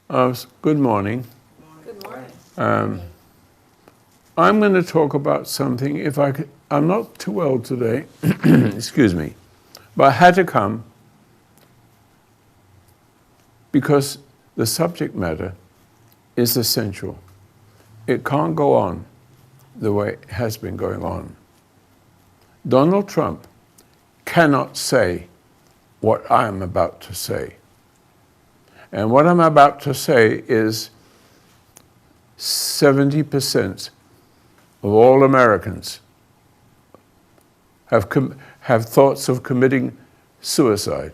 Good morning. Good morning. I'm going to talk about something. I'm not too well today, excuse me, but I had to come because the subject matter is essential. It can't go on the way it has been going on. Donald Trump cannot say what I am about to say. And what I'm about to say is 70% of all Americans have thoughts of committing suicide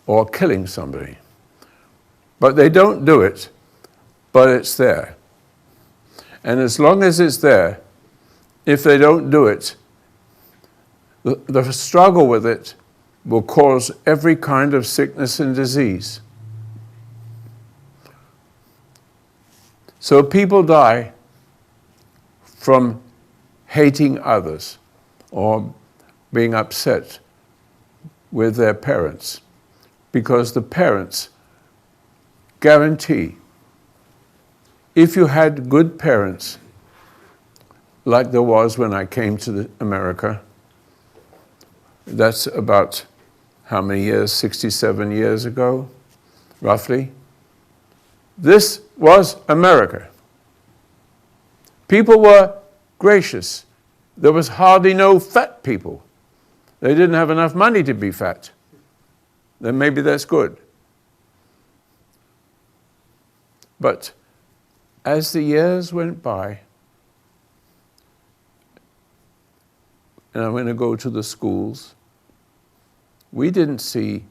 or killing somebody. But they don't do it, but it's there. And as long as it's there, if they don't do it, the struggle with it will cause every kind of sickness and disease. So people die from hating others or being upset with their parents because the parents guarantee, if you had good parents, like there was when I came to America, that's about how many years? 67 years ago, roughly. This was America. People were gracious. There was hardly no fat people. They didn't have enough money to be fat. Then maybe that's good. But as the years went by, and I'm going to go to the schools, we didn't see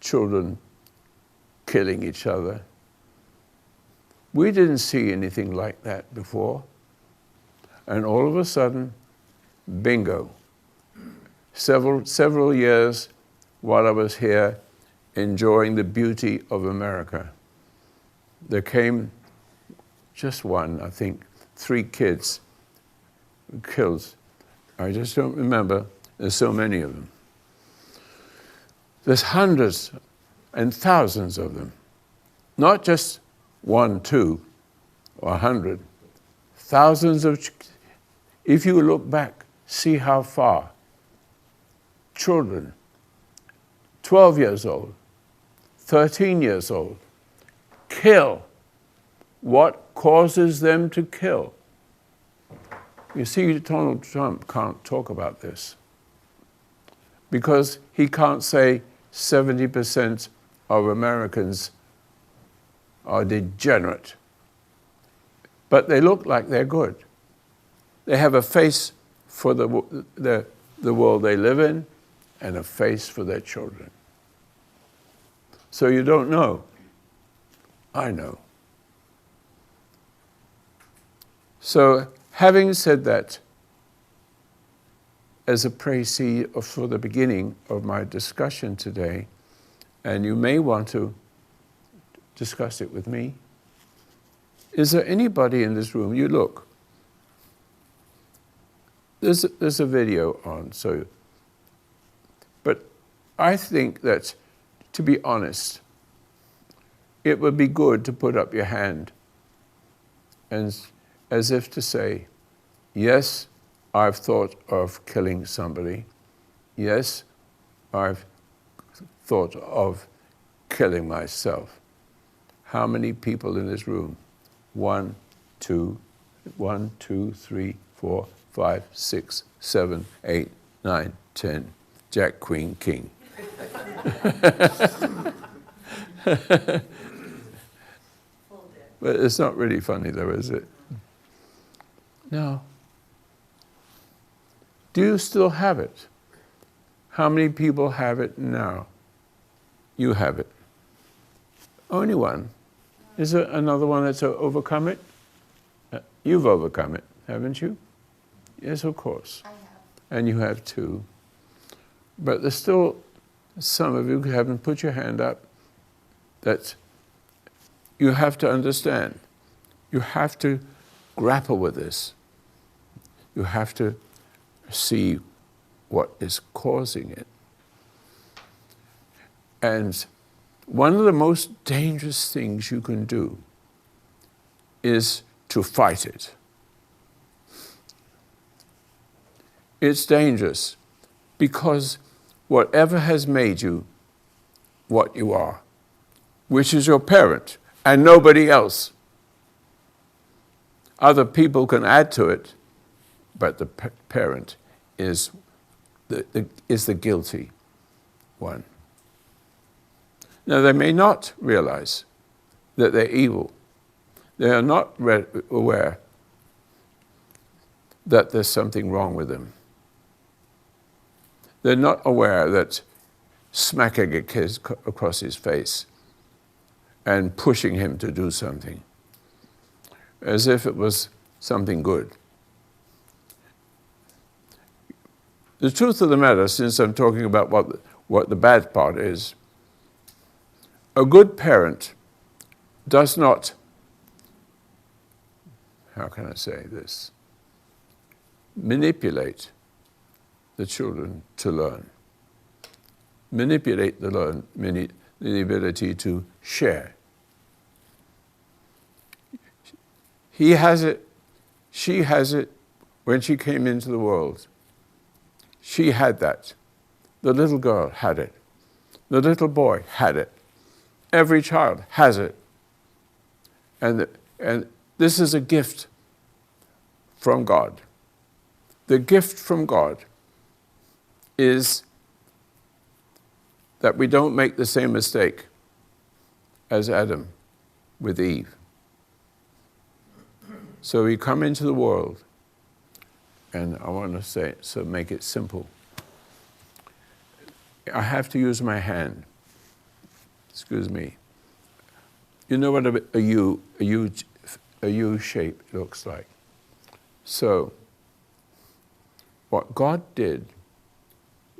children killing each other. We didn't see anything like that before. And all of a sudden, bingo. Several years while I was here enjoying the beauty of America, there came just one, I think, 3 kids killed. I just don't remember. There's so many of them. There's hundreds and thousands of them. Not just 1, 2, or 100. Thousands of, if you look back, see how far children, 12 years old, 13 years old, kill. What causes them to kill? You see, Donald Trump can't talk about this because he can't say 70% of Americans are degenerate. But they look like they're good. They have a face for the world they live in and a face for their children. So you don't know. I know. So having said that, as a précis for the beginning of my discussion today, and you may want to discuss it with me, is there anybody in this room, you look, there's a video on, so, but I think that, to be honest, it would be good to put up your hand and as if to say, yes, I've thought of killing somebody. Yes, I've thought of killing myself. How many people in this room? 1, 2, 3, 4, 5, 6, 7, 8, 9, 10. Jack, Queen, King. But it's not really funny though, is it? No. Do you still have it? How many people have it now? You have it. Only one. Is there another one that's overcome it? You've overcome it, haven't you? Yes, of course. I have. And you have too. But there's still some of you who haven't put your hand up that you have to understand. You have to grapple with this. You have to see what is causing it. And one of the most dangerous things you can do is to fight it. It's dangerous because whatever has made you what you are, which is your parent and nobody else, other people can add to it, but the parent is the guilty one. Now, they may not realize that they're evil. They are not aware that there's something wrong with them. They're not aware that smacking a kid across his face and pushing him to do something as if it was something good. The truth of the matter, since I'm talking about what the bad part is, a good parent does not, how can I say this, manipulate the children to learn. Manipulate the ability to share. He has it, she has it when she came into the world. She had that. The little girl had it. The little boy had it. Every child has it. And this is a gift from God. The gift from God is that we don't make the same mistake as Adam with Eve. So we come into the world, and I want to say, so make it simple. I have to use my hand. Excuse me. You know what a U shape looks like. So what God did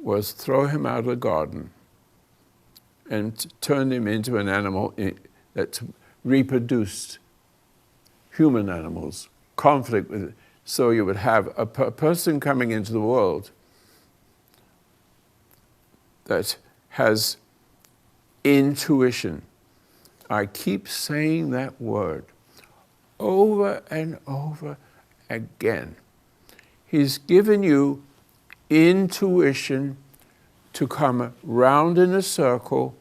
was throw him out of the garden and turn him into an animal that reproduced human animals, conflict with it. So you would have a person coming into the world that has intuition. I keep saying that word over and over again. He's given you intuition to come round in a circle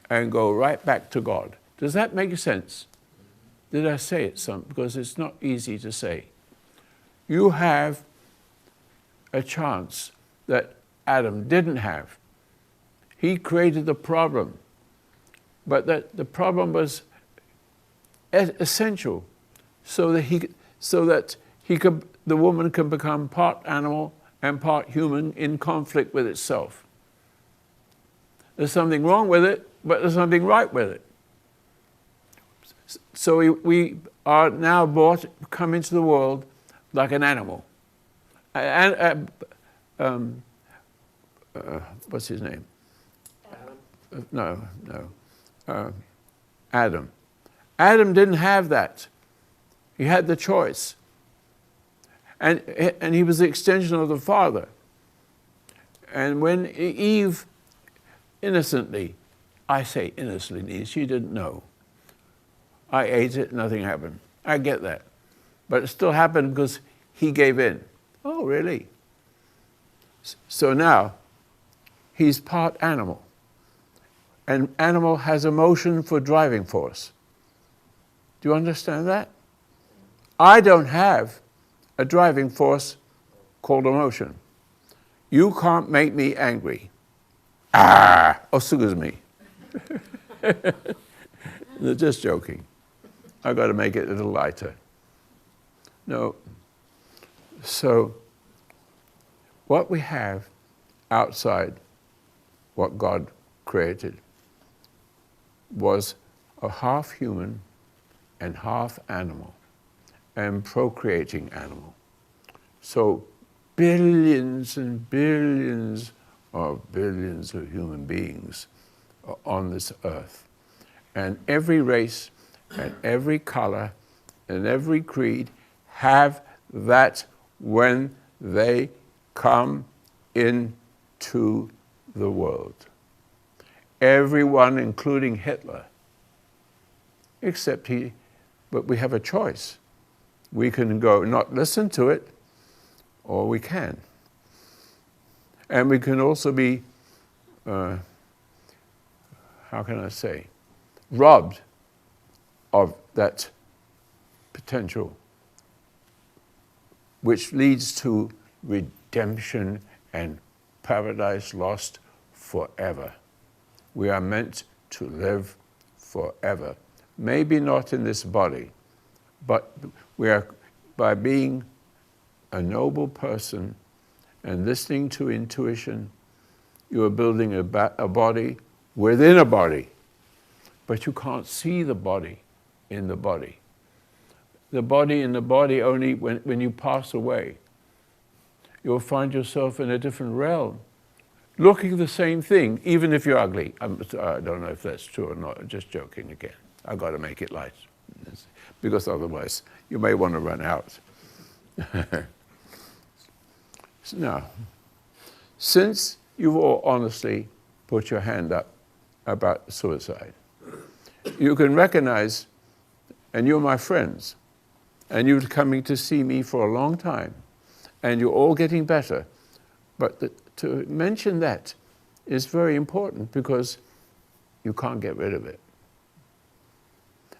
and go right back to God. Does that make sense? Did I say it some? Because it's not easy to say. You have a chance that Adam didn't have. He created the problem, but that the problem was essential so that the woman can become part animal and part human in conflict with itself. There's something wrong with it, but there's something right with it. So we are now come into the world like an animal. What's his name? Adam. Adam didn't have that. He had the choice. And he was the extension of the Father. And when Eve innocently, I say innocently, she didn't know. I ate it, nothing happened. I get that. But it still happened because he gave in. Oh, really? So now, he's part animal. And animal has emotion for driving force. Do you understand that? I don't have a driving force called emotion. You can't make me angry. Oh, excuse me. They're just joking. I've got to make it a little lighter. No. So, what we have outside what God created was a half human and half animal and procreating animal. So billions and billions of billions of human beings are on this earth. And every race and every color and every creed have that when they come into the world. everyone, including Hitler. But we have a choice. We can go not listen to it, or we can. And we can also be, how can I say, robbed of that potential, which leads to redemption and paradise lost forever. We are meant to live forever. Maybe not in this body, but we are, by being a noble person and listening to intuition, you are building a body within a body, but you can't see the body in the body. The body in the body only when you pass away. You'll find yourself in a different realm, looking the same thing, even if you're ugly. I don't know if that's true or not, I'm just joking again. I've got to make it light, because otherwise you may want to run out. Now, since you've all honestly put your hand up about suicide, you can recognize, and you're my friends, and you're coming to see me for a long time, and you're all getting better. But to mention that is very important, because you can't get rid of it.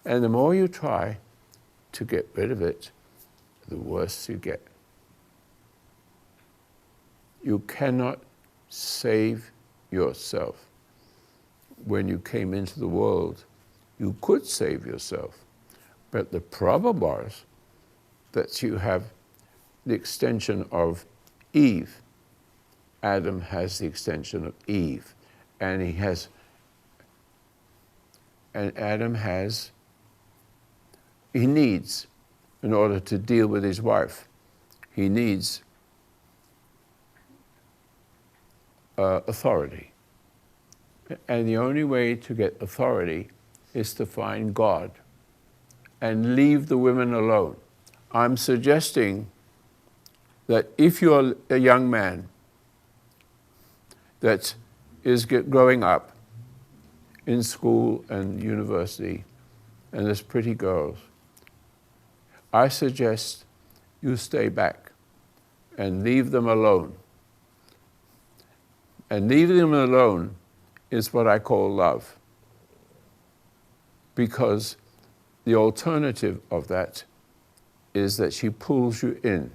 And the more you try to get rid of it, the worse you get. You cannot save yourself. When you came into the world, you could save yourself. But the problem was that you have the extension of Eve. Adam has the extension of Eve. And he needs, in order to deal with his wife, he needs authority. And the only way to get authority is to find God and leave the women alone. I'm suggesting that if you're a young man that is growing up in school and university, and there's pretty girls, I suggest you stay back and leave them alone. And leaving them alone is what I call love. Because the alternative of that is that she pulls you in.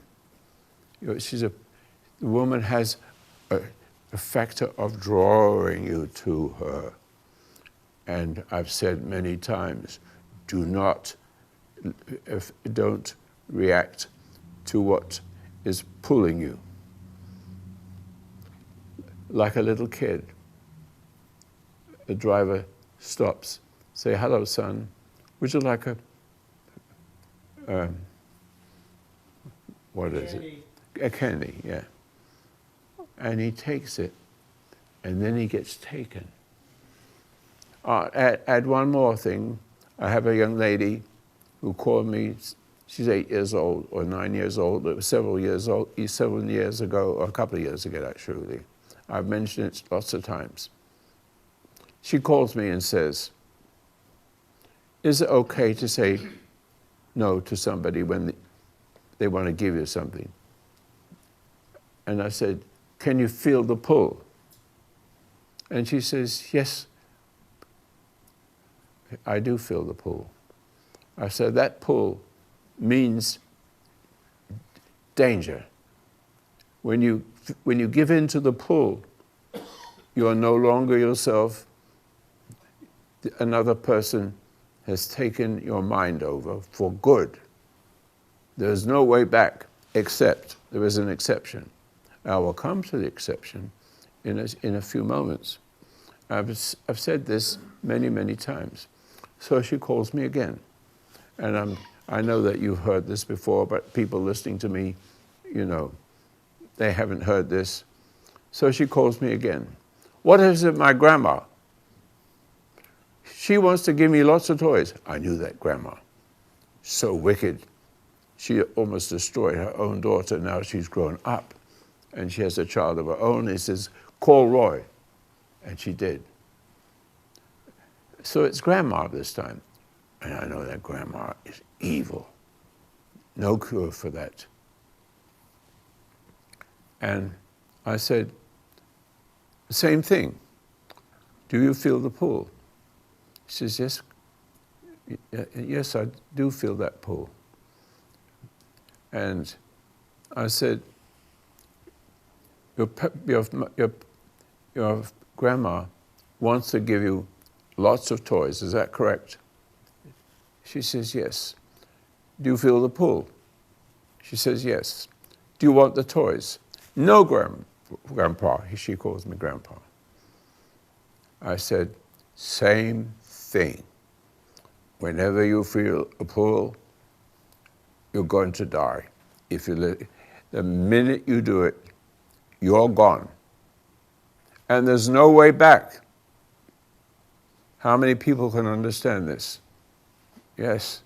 You know, the woman has a factor of drawing you to her. And I've said many times, don't react to what is pulling you. Like a little kid, the driver stops, say, "Hello, son, would you like what is it? A candy, yeah." And he takes it, and then he gets taken. Add one more thing. I have a young lady who called me. She's 8 years old or 9 years old. It was several years ago, or a couple of years ago, actually. I've mentioned it lots of times. She calls me and says, "Is it okay to say no to somebody when they want to give you something?" And I said, "Can you feel the pull?" And she says, "Yes, I do feel the pull." I said, "That pull means danger. When you give in to the pull, you are no longer yourself. Another person has taken your mind over for good. There's no way back, except there is an exception. I will come to the exception in a few moments. I've said this many, many times." So she calls me again. And I know that you've heard this before, but people listening to me, you know, they haven't heard this. So she calls me again. "What is it, my grandma? She wants to give me lots of toys." I knew that grandma. So wicked. She almost destroyed her own daughter. Now she's grown up and she has a child of her own. He says, "Call Roy." And she did. So it's Grandma this time. And I know that Grandma is evil. No cure for that. And I said, same thing. Do you feel the pull? She says, yes, yes, I do feel that pull. And I said, your grandma wants to give you lots of toys, is that correct? She says, yes. Do you feel the pull? She says, yes. Do you want the toys? No, Grandpa. She calls me Grandpa. I said, same thing. Whenever you feel a pull, you're going to die. The minute you do it, you're gone. And there's no way back. How many people can understand this? Yes.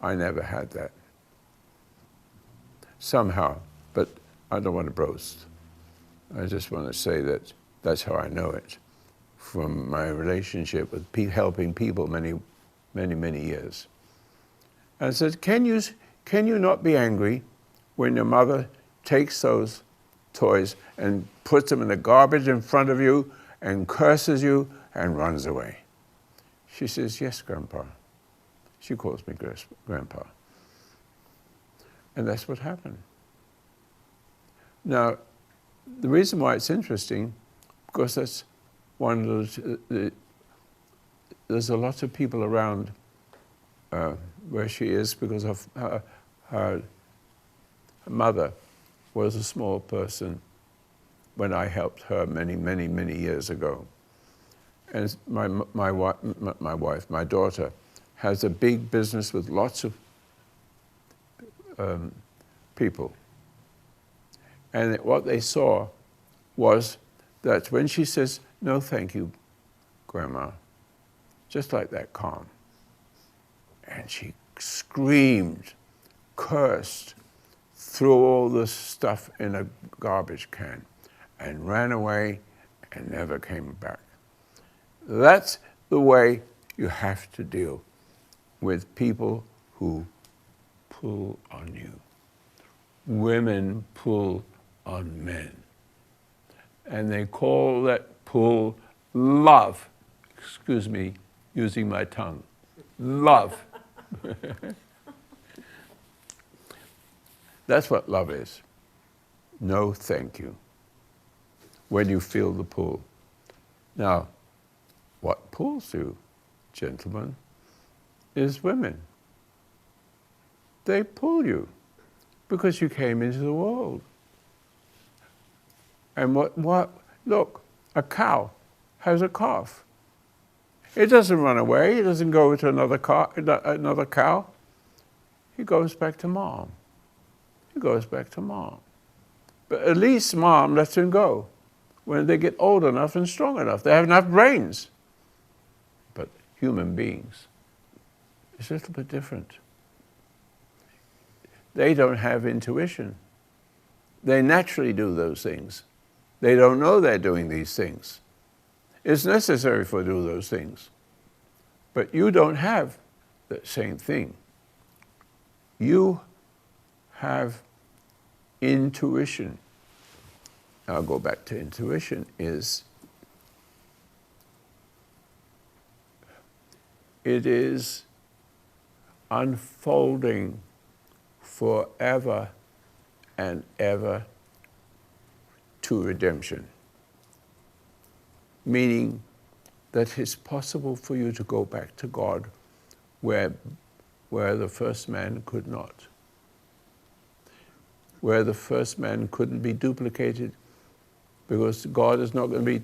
I never had that. Somehow, but I don't want to boast. I just want to say that that's how I know it, from my relationship with helping people many, many, many years. I said, can you not be angry when your mother takes those toys and puts them in the garbage in front of you and curses you and runs away? She says, yes, Grandpa. She calls me Grandpa. And that's what happened. Now, the reason why it's interesting, because that's one of there's a lot of people around where she is, because of her mother was a small person when I helped her many, many, many years ago. And my daughter, has a big business with lots of people. And what they saw was that when she says, no, thank you, Grandma, just like that, calm. And she screamed, cursed, threw all this stuff in a garbage can and ran away and never came back. That's the way you have to deal with people who pull on you. Women pull on men. And they call that pull love. Excuse me, using my tongue. Love. That's what love is. No, thank you. When you feel the pull. Now, what pulls you, gentlemen, is women. They pull you because you came into the world. And look, a cow has a calf. It doesn't run away. It doesn't go to another cow. He goes back to mom. He goes back to mom. But at least mom lets him go when they get old enough and strong enough. They have enough brains. But human beings, it's a little bit different. They don't have intuition. They naturally do those things. They don't know they're doing these things. It's necessary for do those things. But you don't have the same thing. You have intuition. I'll go back to intuition it is unfolding forever and ever to redemption. Meaning that it's possible for you to go back to God where the first man could not. Where the first man couldn't be duplicated, because God is not going to be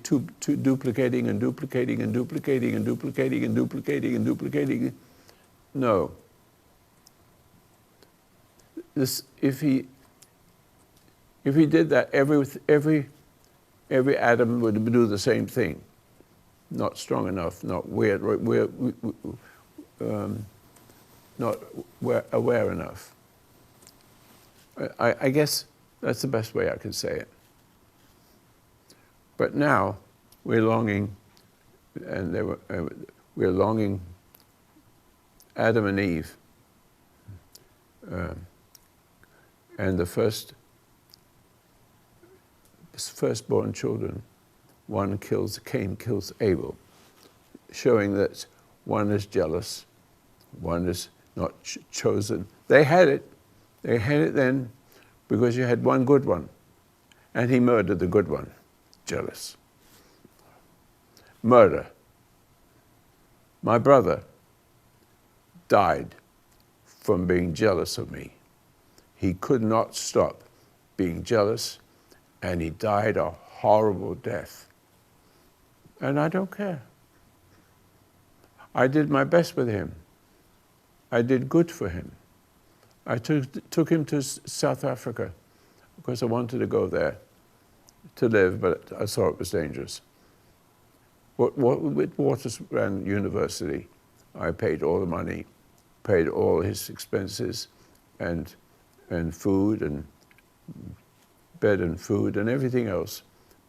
duplicating and duplicating and duplicating and duplicating and duplicating and duplicating. No. If he did that, every atom would do the same thing. Not strong enough, not not aware enough. I guess that's the best way I can say it. But now we're longing and we were longing, Adam and Eve, and the firstborn children, Cain kills Abel, showing that one is jealous, one is not chosen. They had it then because you had one good one, and he murdered the good one, jealous. Murder. My brother died from being jealous of me. He could not stop being jealous, and he died a horrible death. And I don't care. I did my best with him. I did good for him. I took him to South Africa because I wanted to go there to live, but I saw it was dangerous. With Witwatersrand University, I paid all the money, paid all his expenses, and food and bed and food and everything else.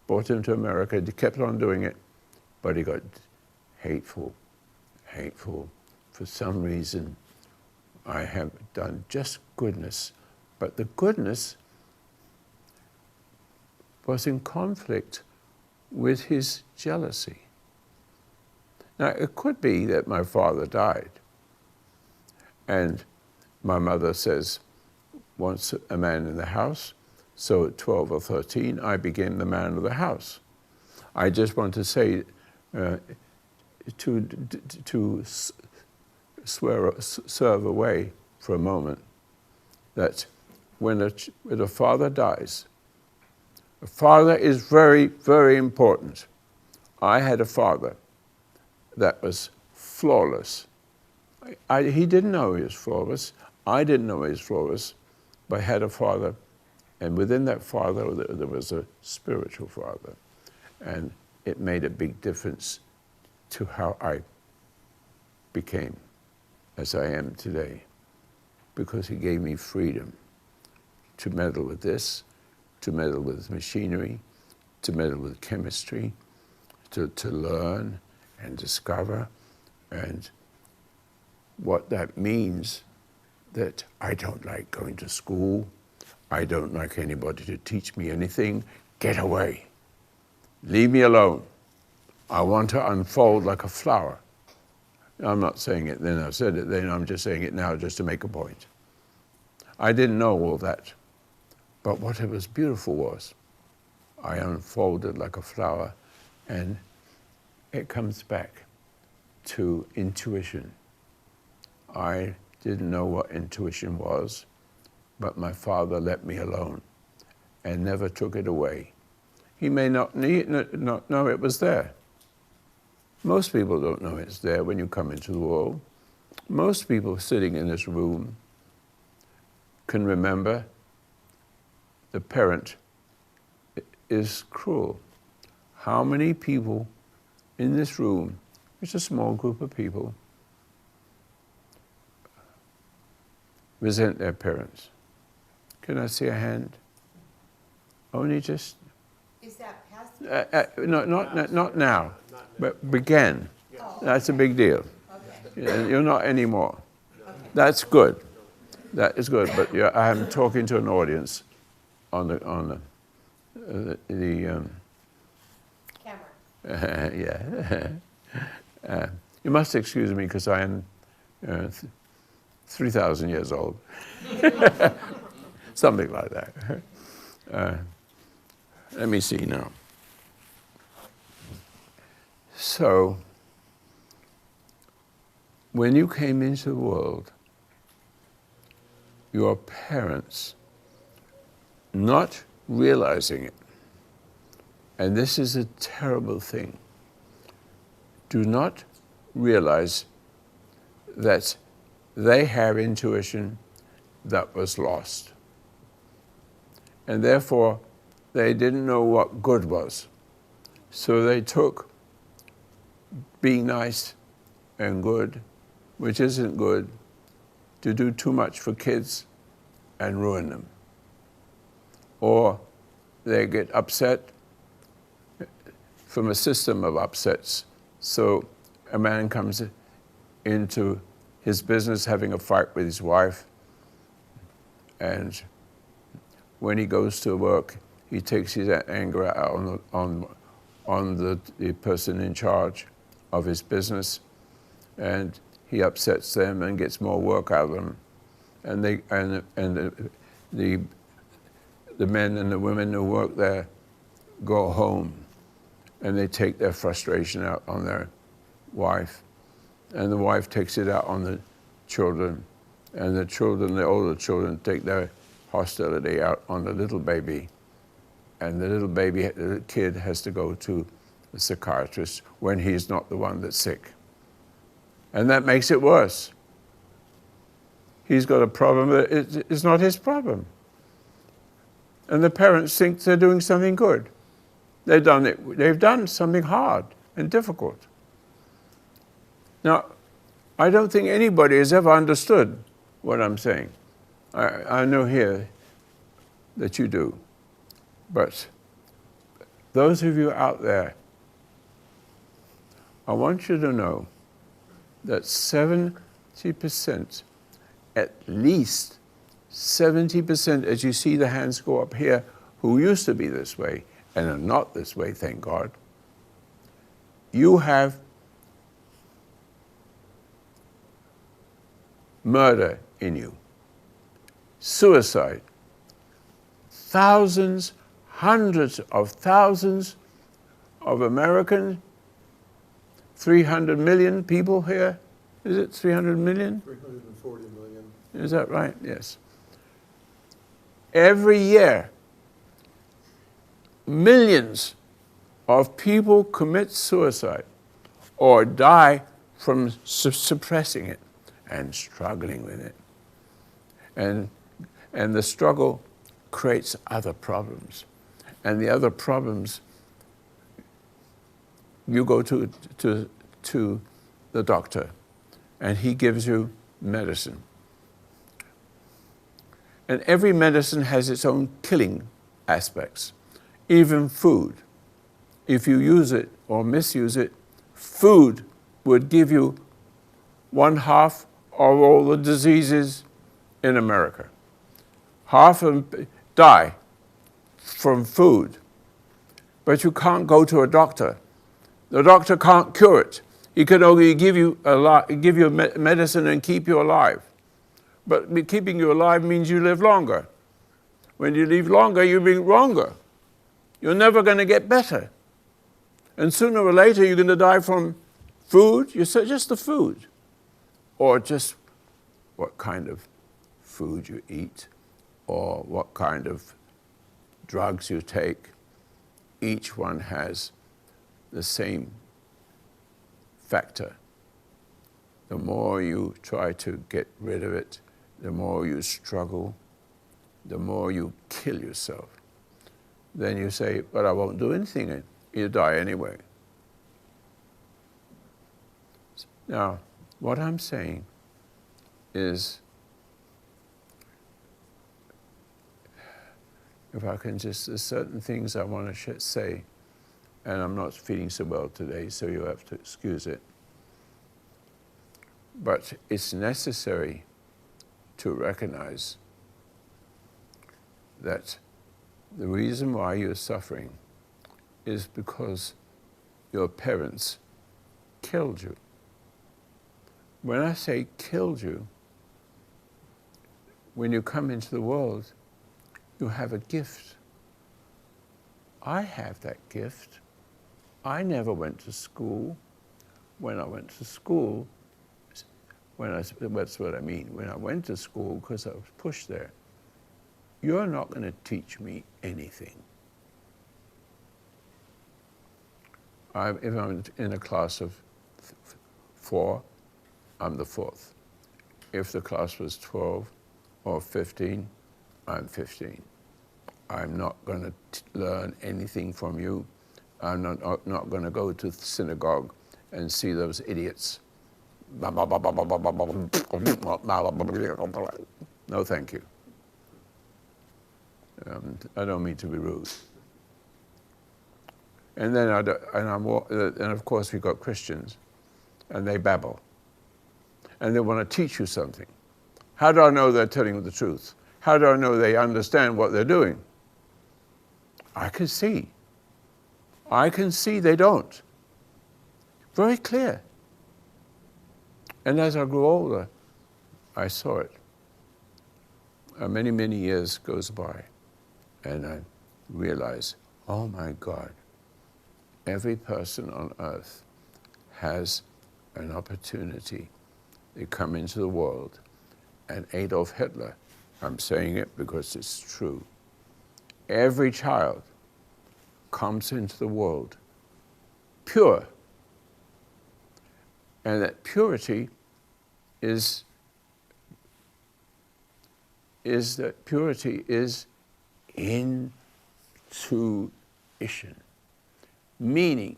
Brought him to America. He kept on doing it, but he got hateful. For some reason, I have done just goodness, but the goodness was in conflict with his jealousy. Now, it could be that my father died, and my mother says, wants a man in the house, so at 12 or 13, I became the man of the house. I just want to say, to serve away for a moment, that when a father dies, a father is very, very important. I had a father that was flawless. He didn't know he was flawless. I didn't know he was flawless, but I had a father, and within that father there was a spiritual father, and it made a big difference to how I became as I am today, because he gave me freedom to meddle with this, to meddle with machinery, to meddle with chemistry, to learn and discover, and what that means, that I don't like going to school, I don't like anybody to teach me anything. Get away. Leave me alone. I want to unfold like a flower. I'm not saying it then, I said it then, I'm just saying it now just to make a point. I didn't know all that, but what it was beautiful was, I unfolded like a flower, and it comes back to intuition. I didn't know what intuition was, but my father let me alone and never took it away. He may not know it was there. Most people don't know it's there when you come into the world. Most people sitting in this room can remember the parent is cruel. How many people in this room, it's a small group of people, resent their parents? Can I see a hand? Only just... Is that past? No, not now, but began. Oh. That's a big deal. Okay. You're not anymore. Okay. That's good. That is good, but I'm talking to an audience on the Camera. yeah. You must excuse me because I am 3,000 years old. Something like that. Let me see now. So, when you came into the world, your parents, not realizing it, and this is a terrible thing, do not realize that they have intuition that was lost. And therefore, they didn't know what good was. So they took being nice and good, which isn't good, to do too much for kids and ruin them. Or they get upset from a system of upsets, So a man comes into his business having a fight with his wife, and when he goes to work, he takes his anger out on the person in charge of his business, and he upsets them and gets more work out of them. And the men and the women who work there go home, and they take their frustration out on their wife, and the wife takes it out on the children, and the children, the older children, take their hostility out on the little baby, and the little kid has to go to the psychiatrist when he's not the one that's sick. And that makes it worse. He's got a problem that it's not his problem. And the parents think they're doing something good. They've done something hard and difficult. Now, I don't think anybody has ever understood what I'm saying. I know here that you do. But those of you out there, I want you to know that 70%, at least 70%, as you see the hands go up here, who used to be this way and are not this way, thank God, you have murder in you, suicide, thousands, hundreds of thousands of Americans, 300 million people here. Is it 300 million? 340 million. Is that right? Yes. Every year, millions of people commit suicide or die from suppressing it and struggling with it. And the struggle creates other problems. And the other problems, you go to the doctor, and he gives you medicine. And every medicine has its own killing aspects. Even food. If you use it or misuse it, food would give you 1/2 of all the diseases in America. Half of them die from food. But you can't go to a doctor. The doctor can't cure it. He can only give you medicine and keep you alive. But keeping you alive means you live longer. When you live longer, you live longer. You're never going to get better. And sooner or later, you're going to die from food. You say just the food. Or just what kind of food you eat, or what kind of drugs you take. Each one has the same factor. The more you try to get rid of it, the more you struggle, the more you kill yourself. Then you say, but I won't do anything. You die anyway. Now, what I'm saying is, if I can just, there's certain things I want to say, and I'm not feeling so well today, so you have to excuse it. But it's necessary to recognize that the reason why you're suffering is because your parents killed you. When I say killed you, when you come into the world, you have a gift. I have that gift. I never went to school. When I went to school, that's what I mean. When I went to school, because I was pushed there, you're not going to teach me anything. If I'm in a class of 4, I'm the 4th. If the class was 12 or 15, I'm 15. I'm not going to learn anything from you. I'm not going to go to the synagogue and see those idiots. No, thank you. I don't mean to be rude. And then and of course we've got Christians, and they babble, and they want to teach you something. How do I know they're telling the truth? How do I know they understand what they're doing? I can see. I can see they don't. Very clear. And as I grew older, I saw it. Many, many years goes by, and I realize, oh my God, every person on earth has an opportunity to come into the world. And Adolf Hitler, I'm saying it because it's true, every child comes into the world pure. And that purity is intuition, meaning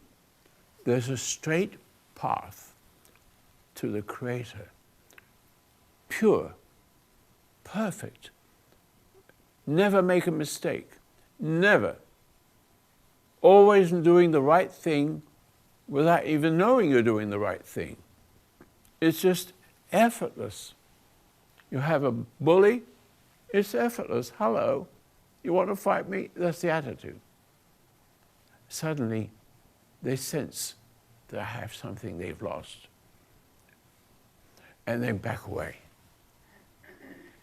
there's a straight path to the Creator, pure, perfect, never make a mistake, never, always doing the right thing without even knowing you're doing the right thing. It's just effortless. You have a bully, it's effortless. Hello, you want to fight me? That's the attitude. Suddenly, they sense that I have something they've lost. And they back away.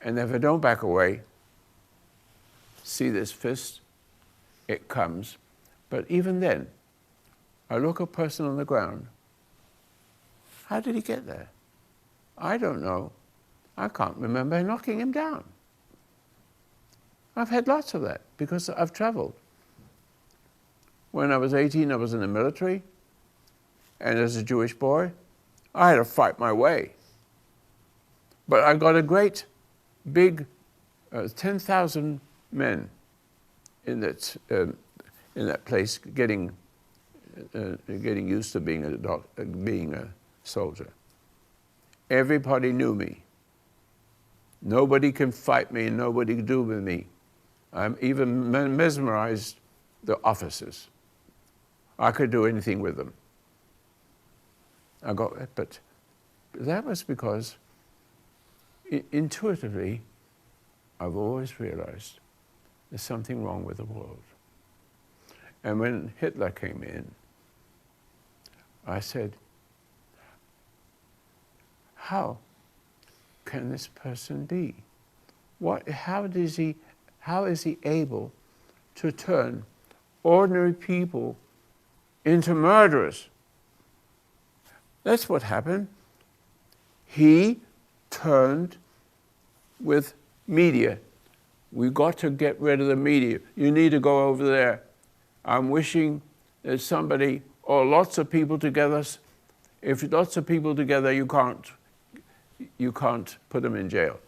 And if I don't back away, see this fist? It comes. But even then, I look a person on the ground. How did he get there? I don't know. I can't remember knocking him down. I've had lots of that because I've traveled. When I was 18, I was in the military. And as a Jewish boy, I had to fight my way. But I got a great big 10,000 men in that place getting used to being a soldier. Everybody knew me. Nobody can fight me, and nobody can do with me. I'm even mesmerized the officers. I could do anything with them. But that was because intuitively, I've always realized there's something wrong with the world. And when Hitler came in, I said, how can this person be? How is he able to turn ordinary people into murderers? That's what happened. He turned with media. We got to get rid of the media. You need to go over there. I'm wishing that somebody, or lots of people together, if lots of people together, you can't put them in jail.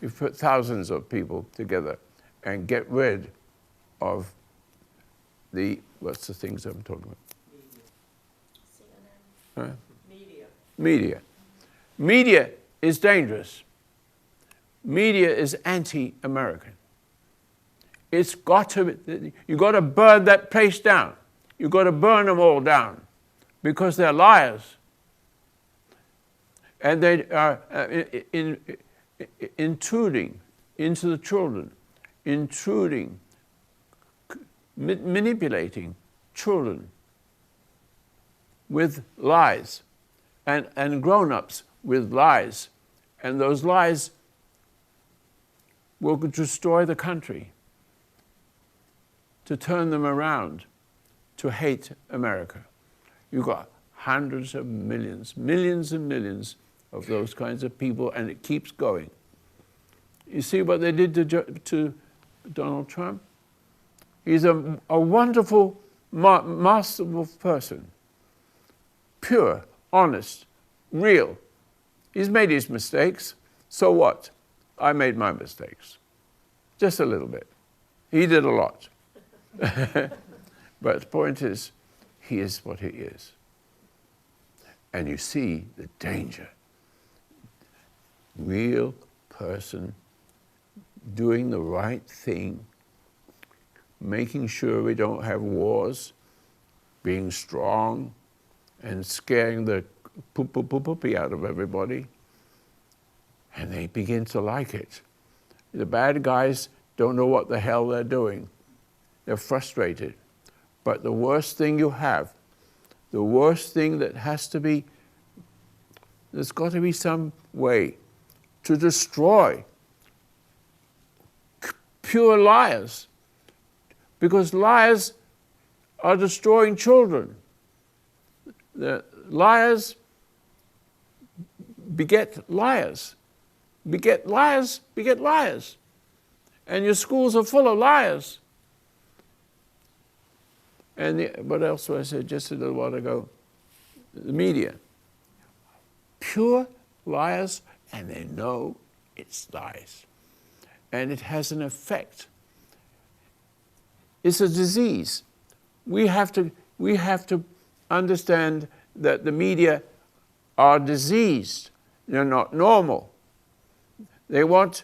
You put thousands of people together and get rid of what's the things I'm talking about? CNN. Huh? Media. Media. Media is dangerous. Media is anti-American. You got to burn that place down. You got to burn them all down because they're liars. And they are intruding into the children, manipulating children with lies, and grown-ups with lies. And those lies will destroy the country, to turn them around, to hate America. You've got hundreds of millions, millions and millions of those kinds of people, and it keeps going. You see what they did to Donald Trump? He's a wonderful, masterful person. Pure, honest, real. He's made his mistakes. So what? I made my mistakes. Just a little bit. He did a lot. But the point is, he is what he is. And you see the danger. Real person doing the right thing, making sure we don't have wars, being strong and scaring the poopy out of everybody. And they begin to like it. The bad guys don't know what the hell they're doing. They're frustrated. But the worst thing you have, the worst thing that has to be, there's got to be some way to destroy pure liars. Because liars are destroying children. The liars beget liars. Beget liars, beget liars. And your schools are full of liars. And what else was I said just a little while ago? The media. Pure liars, and they know it's lies. And it has an effect. It's a disease. We have to understand that the media are diseased. They're not normal. They want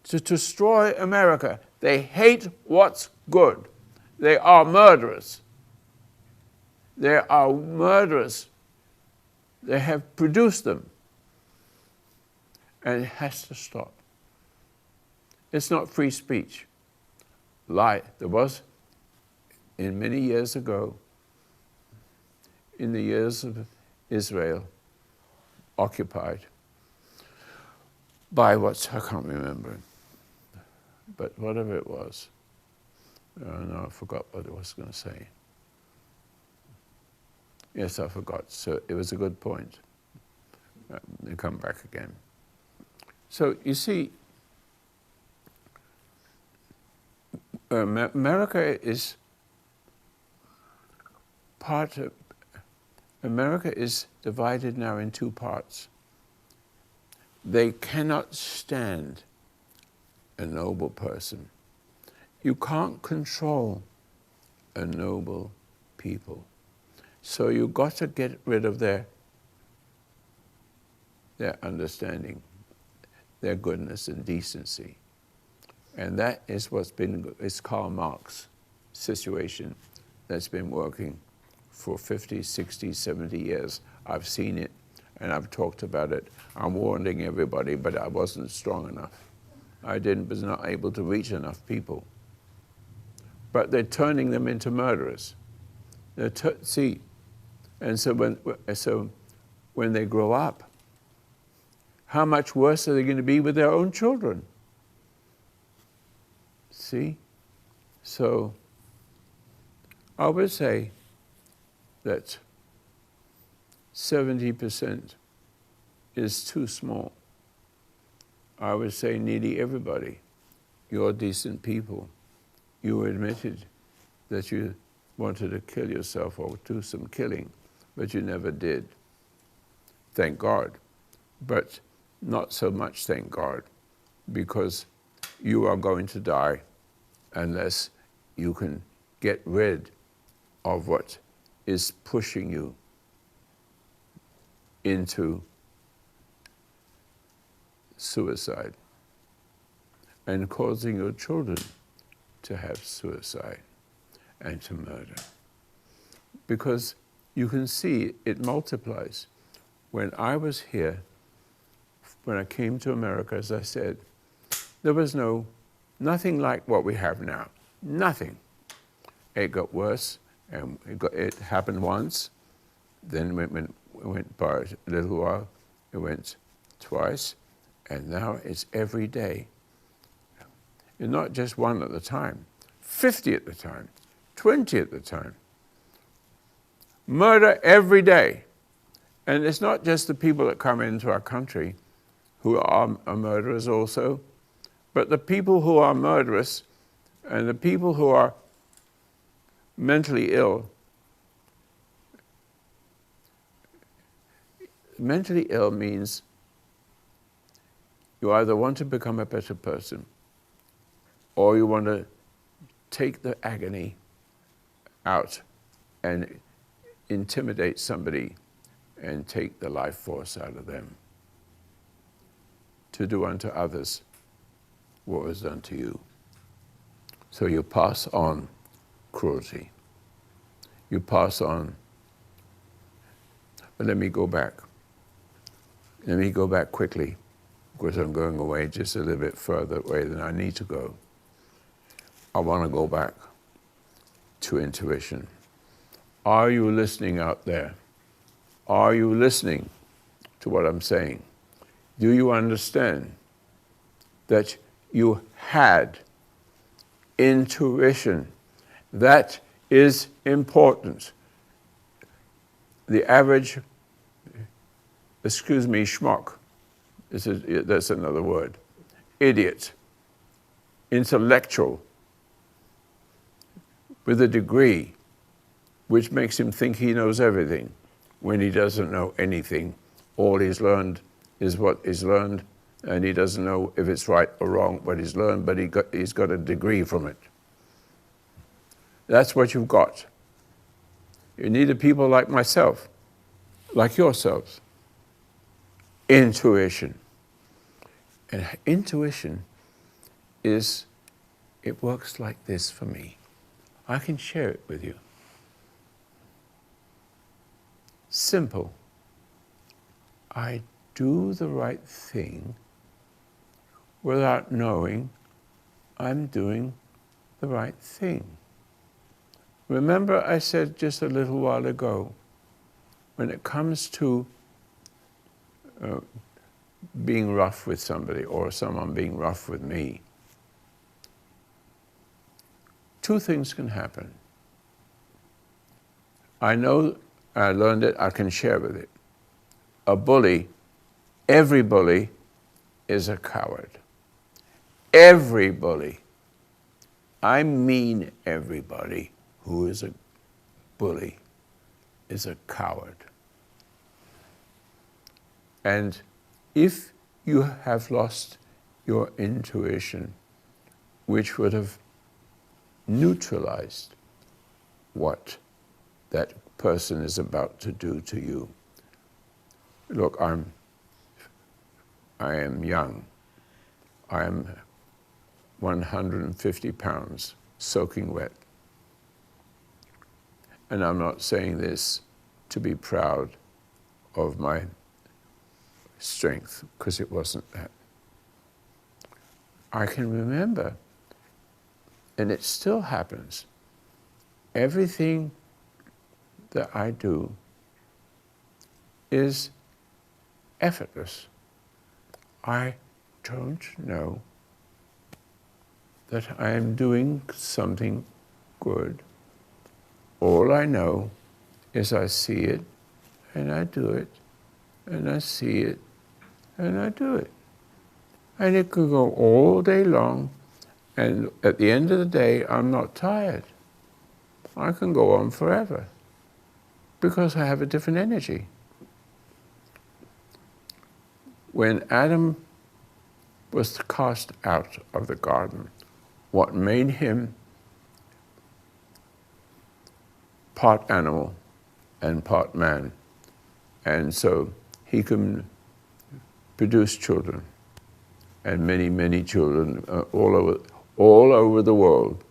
to destroy America. They hate what's good. They are murderers. They are murderers. They have produced them. And it has to stop. It's not free speech. Lie. There was, in many years ago, in the years of Israel, occupied by I can't remember, but whatever it was. No, I forgot what I was going to say. Yes, I forgot. So it was a good point. They come back again. So you see, America is America is divided now in two parts. They cannot stand a noble person. You can't control a noble people. So you've got to get rid of their understanding, their goodness and decency. And that is it's Karl Marx's situation that's been working for 50, 60, 70 years. I've seen it and I've talked about it. I'm warning everybody, but I wasn't strong enough. I was not able to reach enough people. But they're turning them into murderers. And so when they grow up, how much worse are they going to be with their own children? See? So I would say that 70% is too small. I would say nearly everybody. You're decent people. You admitted that you wanted to kill yourself or do some killing, but you never did. Thank God. But not so much thank God, because you are going to die unless you can get rid of what is pushing you into suicide and causing your children to have suicide and to murder. Because you can see it multiplies. When I was here, when I came to America, as I said, there was nothing like what we have now. Nothing. It got worse, and it happened once, then it went by a little while, it went twice, and now it's every day. And not just one at a time, 50 at the time, 20 at the time. Murder every day. And it's not just the people that come into our country who are murderers also, but the people who are murderous and the people who are mentally ill. Mentally ill means you either want to become a better person or you want to take the agony out and intimidate somebody and take the life force out of them, to do unto others what was done to you. So you pass on cruelty. you pass on. But let me go back. Let me go back quickly, because I'm going away just a little bit further away than I need to go. I want to go back to intuition. Are you listening out there? Are you listening to what I'm saying? Do you understand that you had intuition? That is important. The average, excuse me, schmuck, that's another word, idiot, intellectual, with a degree which makes him think he knows everything when he doesn't know anything. All he's learned is what he's learned, and he doesn't know if it's right or wrong what he's learned, but he's got a degree from it. That's what you've got. You needed people like myself, like yourselves. Intuition. And intuition it works like this for me. I can share it with you. Simple. I do the right thing without knowing I'm doing the right thing. Remember I said just a little while ago, when it comes to being rough with somebody or someone being rough with me, two things can happen. I know I learned it, I can share with it. A bully, every bully is a coward. Every bully. I mean everybody who is a bully is a coward. And if you have lost your intuition, which would have neutralized what that person is about to do to you. Look, I am young. I am 150 pounds, soaking wet. And I'm not saying this to be proud of my strength, because it wasn't that. I can remember, and it still happens, everything that I do is effortless. I don't know that I am doing something good. All I know is I see it, and I do it, and I see it, and I do it. And it could go all day long, and at the end of the day, I'm not tired. I can go on forever, because I have a different energy. When Adam was cast out of the garden, what made him part animal and part man, and so he can produce children, and many, many children all over the world,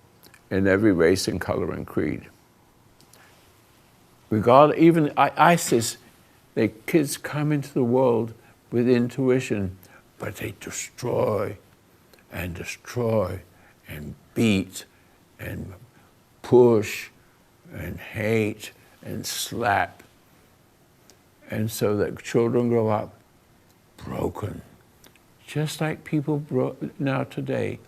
in every race and color and creed. Even ISIS, the kids come into the world with intuition, but they destroy and beat and push and hate and slap. And so that children grow up broken, just like people now today.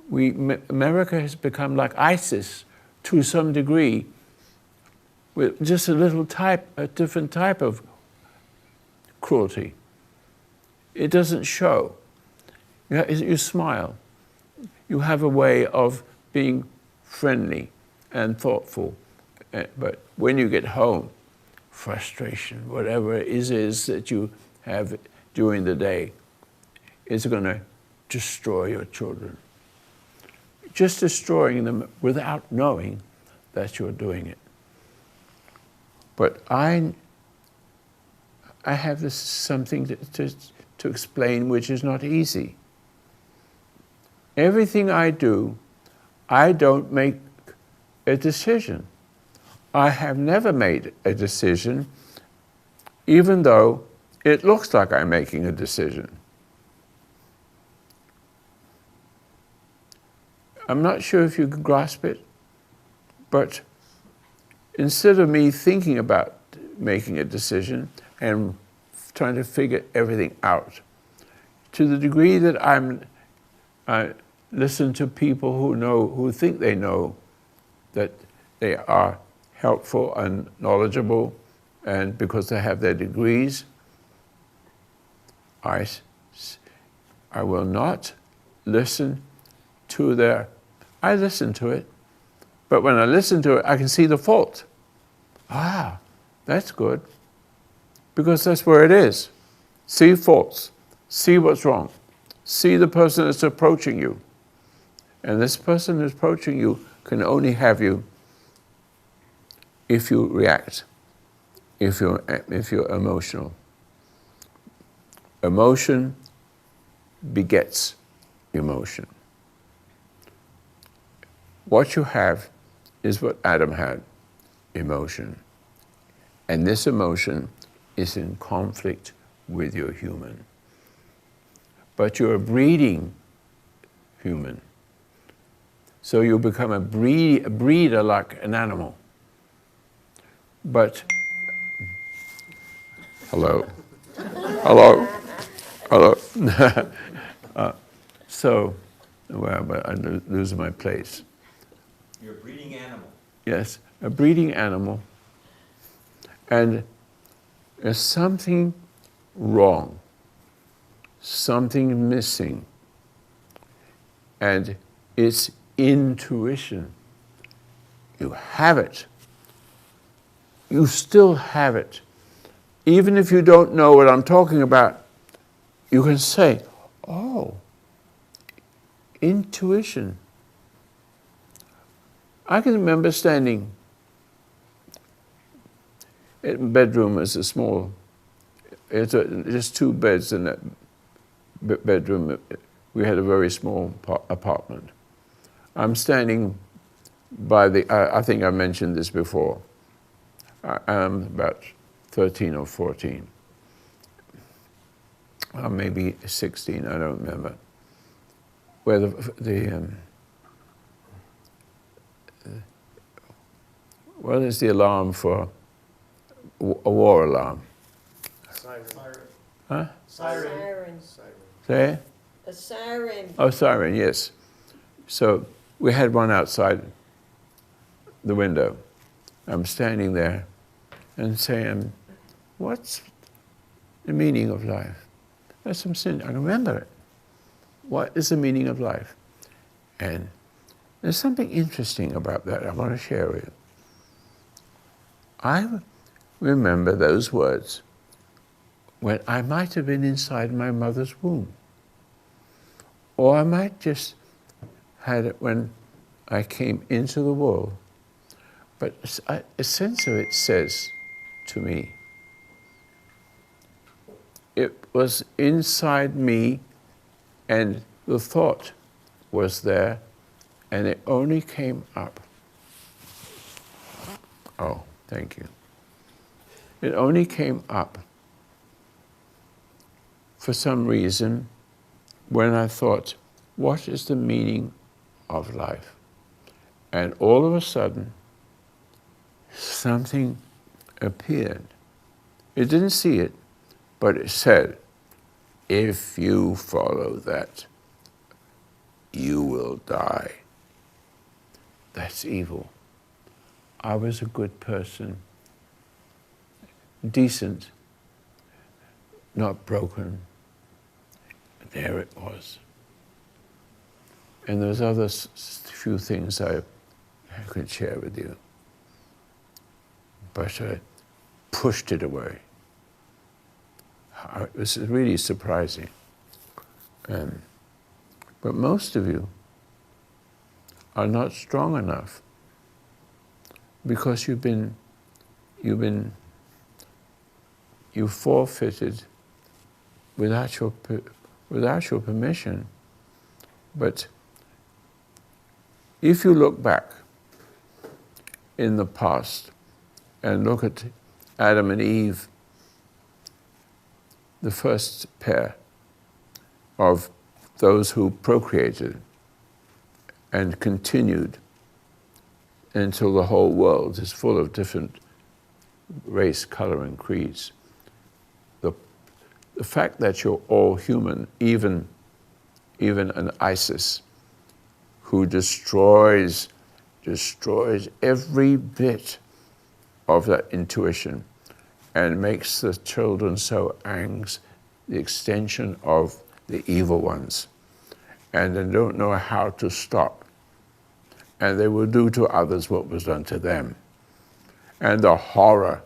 America has become like ISIS to some degree, with just a different type of cruelty. It doesn't show. You smile. You have a way of being friendly and thoughtful. But when you get home, frustration, whatever it is that you have during the day, is going to destroy your children. Just destroying them without knowing that you're doing it. But I have this something to explain which is not easy. Everything I do, I don't make a decision. I have never made a decision, even though it looks like I'm making a decision. I'm not sure if you can grasp it, but instead of me thinking about making a decision and trying to figure everything out, to the degree that I listen to people who think they know, that they are helpful and knowledgeable, and because they have their degrees, I will not listen to their, I listen to it, but when I listen to it, I can see the fault. Ah, that's good, because that's where it is. See faults, see what's wrong, see the person that's approaching you. And this person who's approaching you can only have you if you react, if you're emotional. Emotion begets emotion. What you have is what Adam had, emotion. And this emotion is in conflict with your human. But you're a breeding human. So you become a breeder like an animal. But, hello, hello, hello. So, well, but I lose my place. You're a breeding animal. Yes, a breeding animal. And there's something wrong, something missing. And it's intuition. You have it. You still have it. Even if you don't know what I'm talking about, you can say, oh, intuition. I can remember standing. The bedroom is a small, just two beds in that bedroom. We had a very small apartment. I'm standing by I think I mentioned this before. I'm about 13 or 14. Or maybe 16, I don't remember. Where what is the alarm for a war alarm? Siren. Huh? Siren. Say? A siren. Oh, siren, yes. So we had one outside the window. I'm standing there and saying, what's the meaning of life? There's some sin. I remember it. What is the meaning of life? And there's something interesting about that I want to share with you. I remember those words when I might have been inside my mother's womb. Or I might just had it when I came into the world. But a sense of it says to me, it was inside me and the thought was there and it only came up. Oh, thank you. It only came up for some reason when I thought, what is the meaning of life? And all of a sudden, something appeared. It didn't see it, but it said, if you follow that, you will die. That's evil. I was a good person, decent, not broken. There it was. And there's other few things I could share with you. But I pushed it away. It was really surprising. But most of you are not strong enough because you forfeited without your permission. But if you look back in the past and look at Adam and Eve, the first pair of those who procreated and continued until the whole world is full of different race, color, and creeds. The fact that you're all human, even an ISIS who destroys every bit of that intuition and makes the children so angst, the extension of the evil ones, and they don't know how to stop. And they will do to others what was done to them. And the horror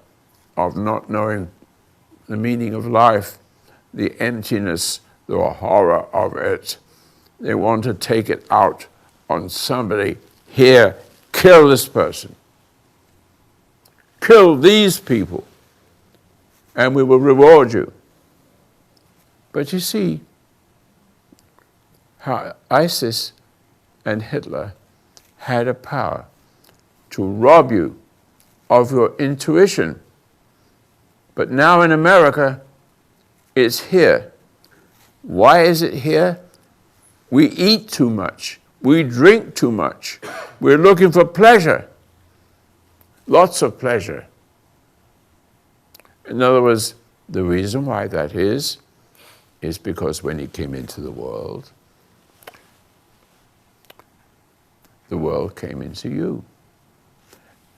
of not knowing the meaning of life, the emptiness, the horror of it. They want to take it out on somebody. Here, kill this person. Kill these people, and we will reward you. But you see how ISIS and Hitler had a power to rob you of your intuition. But now in America, it's here. Why is it here? We eat too much. We drink too much. We're looking for pleasure. Lots of pleasure. In other words, the reason why that is because when he came into the world came into you.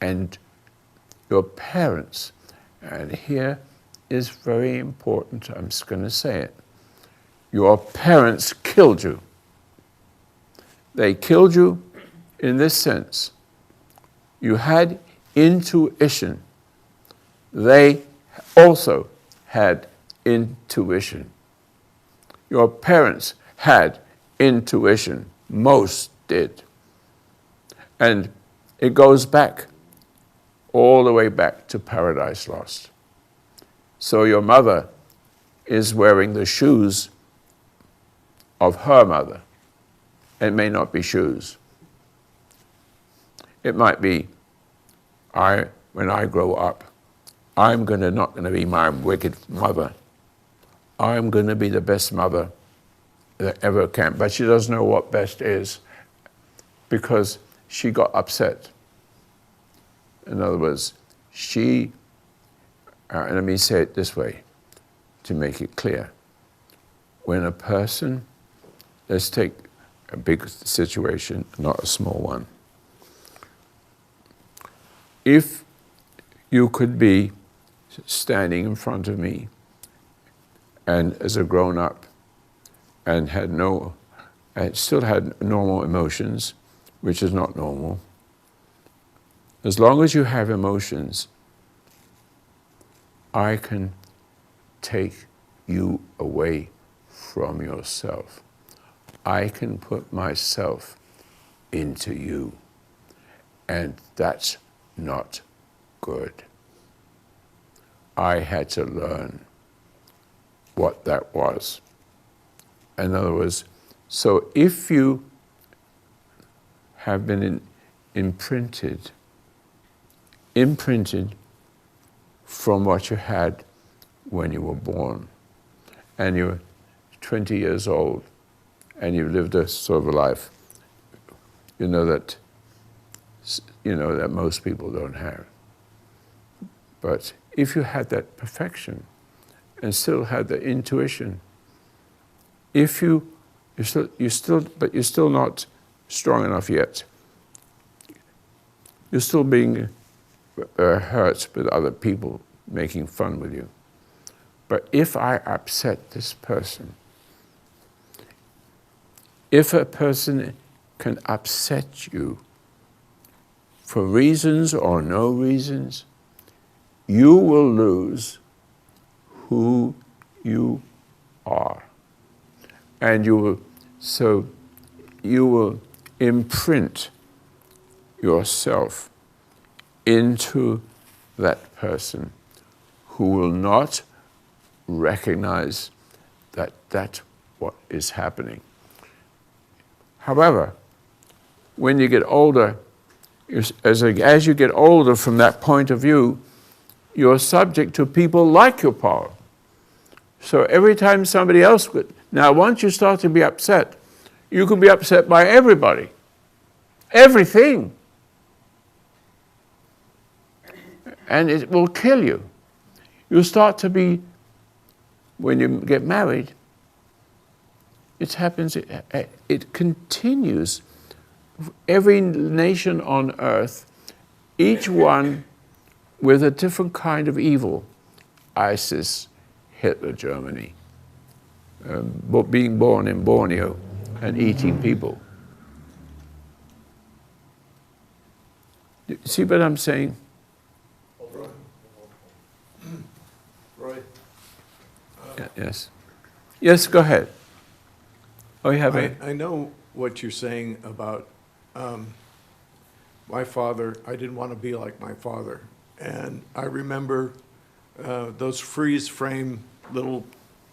And your parents, and here is very important, I'm just going to say it. Your parents killed you. They killed you in this sense. You had intuition. They also had intuition. Your parents had intuition. Most did. And it goes back, all the way back to Paradise Lost. So your mother is wearing the shoes of her mother. It may not be shoes. It might be, when I grow up, I'm not going to be my wicked mother. I'm going to be the best mother that ever can. But she doesn't know what best is because she got upset. In other words, and let me say it this way to make it clear. When a person, let's take a big situation, not a small one. If you could be standing in front of me and as a grown-up and still had normal emotions, which is not normal. As long as you have emotions, I can take you away from yourself. I can put myself into you, and that's not good. I had to learn what that was. In other words, so if you have been imprinted from what you had when you were born, and you're 20 years old, and you've lived a sort of a life, you know that most people don't have. But if you had that perfection and still had the intuition, but you're still not strong enough yet. You're still being hurt with other people making fun with you. But if I upset this person, if a person can upset you for reasons or no reasons, you will lose who you are. And you will imprint yourself into that person who will not recognize that that's what is happening. However, when you get older, As you get older from that point of view, you're subject to people like your power. So every time somebody else would, now once you start to be upset, you can be upset by everybody, everything, and it will kill you. You start to be, when you get married, it happens, it continues. Every nation on earth, each one with a different kind of evil. ISIS, Hitler, Germany, being born in Borneo and eating people. See what I'm saying? Roy? Yes. Yes, go ahead. Oh, you have I know what you're saying about my father. I didn't want to be like my father. And I remember those freeze frame little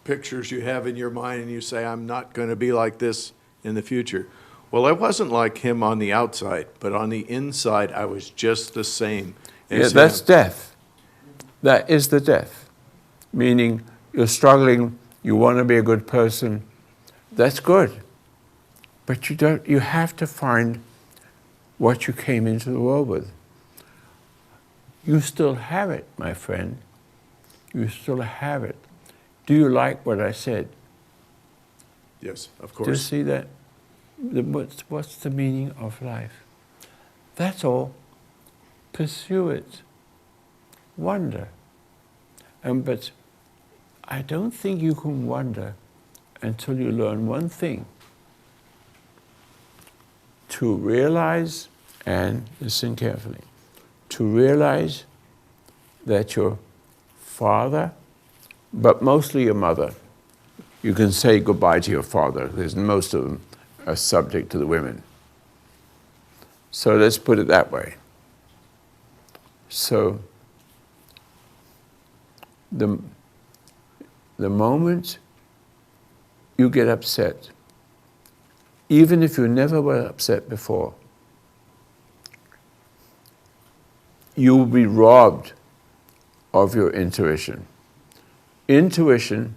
pictures you have in your mind, and you say, I'm not going to be like this in the future. Well, I wasn't like him on the outside, but on the inside, I was just the same as Yeah, that's him. death. That is the death. Meaning you're struggling, you want to be a good person. That's good. But you have to find what you came into the world with. You still have it, my friend. You still have it. Do you like what I said? Yes, of Do you course. see that? What's the meaning of life? That's all. Pursue it. Wonder. But I don't think you can wonder until you learn one thing. To realize, and listen carefully, to realize that your father, but mostly your mother, you can say goodbye to your father, because most of them are subject to the women. So let's put it that way. So the moment you get upset, even if you never were upset before, you will be robbed of your intuition. Intuition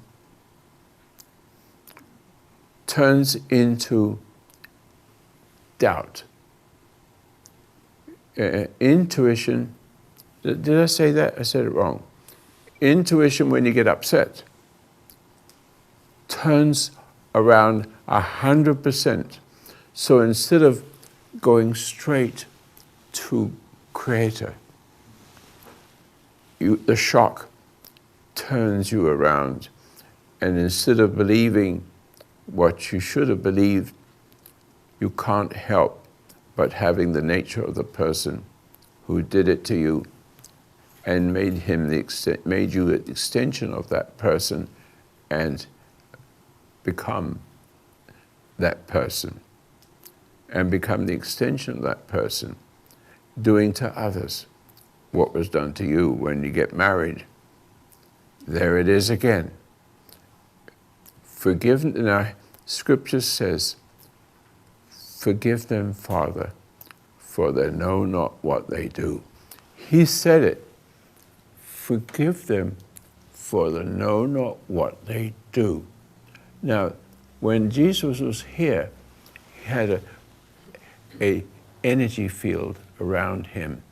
turns into doubt. Intuition, did I say that? I said it wrong. Intuition, when you get upset, turns around 100%. So instead of going straight to Creator, the shock turns you around, and instead of believing what you should have believed, you can't help but having the nature of the person who did it to you and made you an extension of that person and become that person and become the extension of that person, doing to others what was done to you when you get married. There it is again. Forgive, now Scripture says, forgive them, Father, for they know not what they do. He said it. Forgive them, for they know not what they do. Now, when Jesus was here, he had a energy field around him,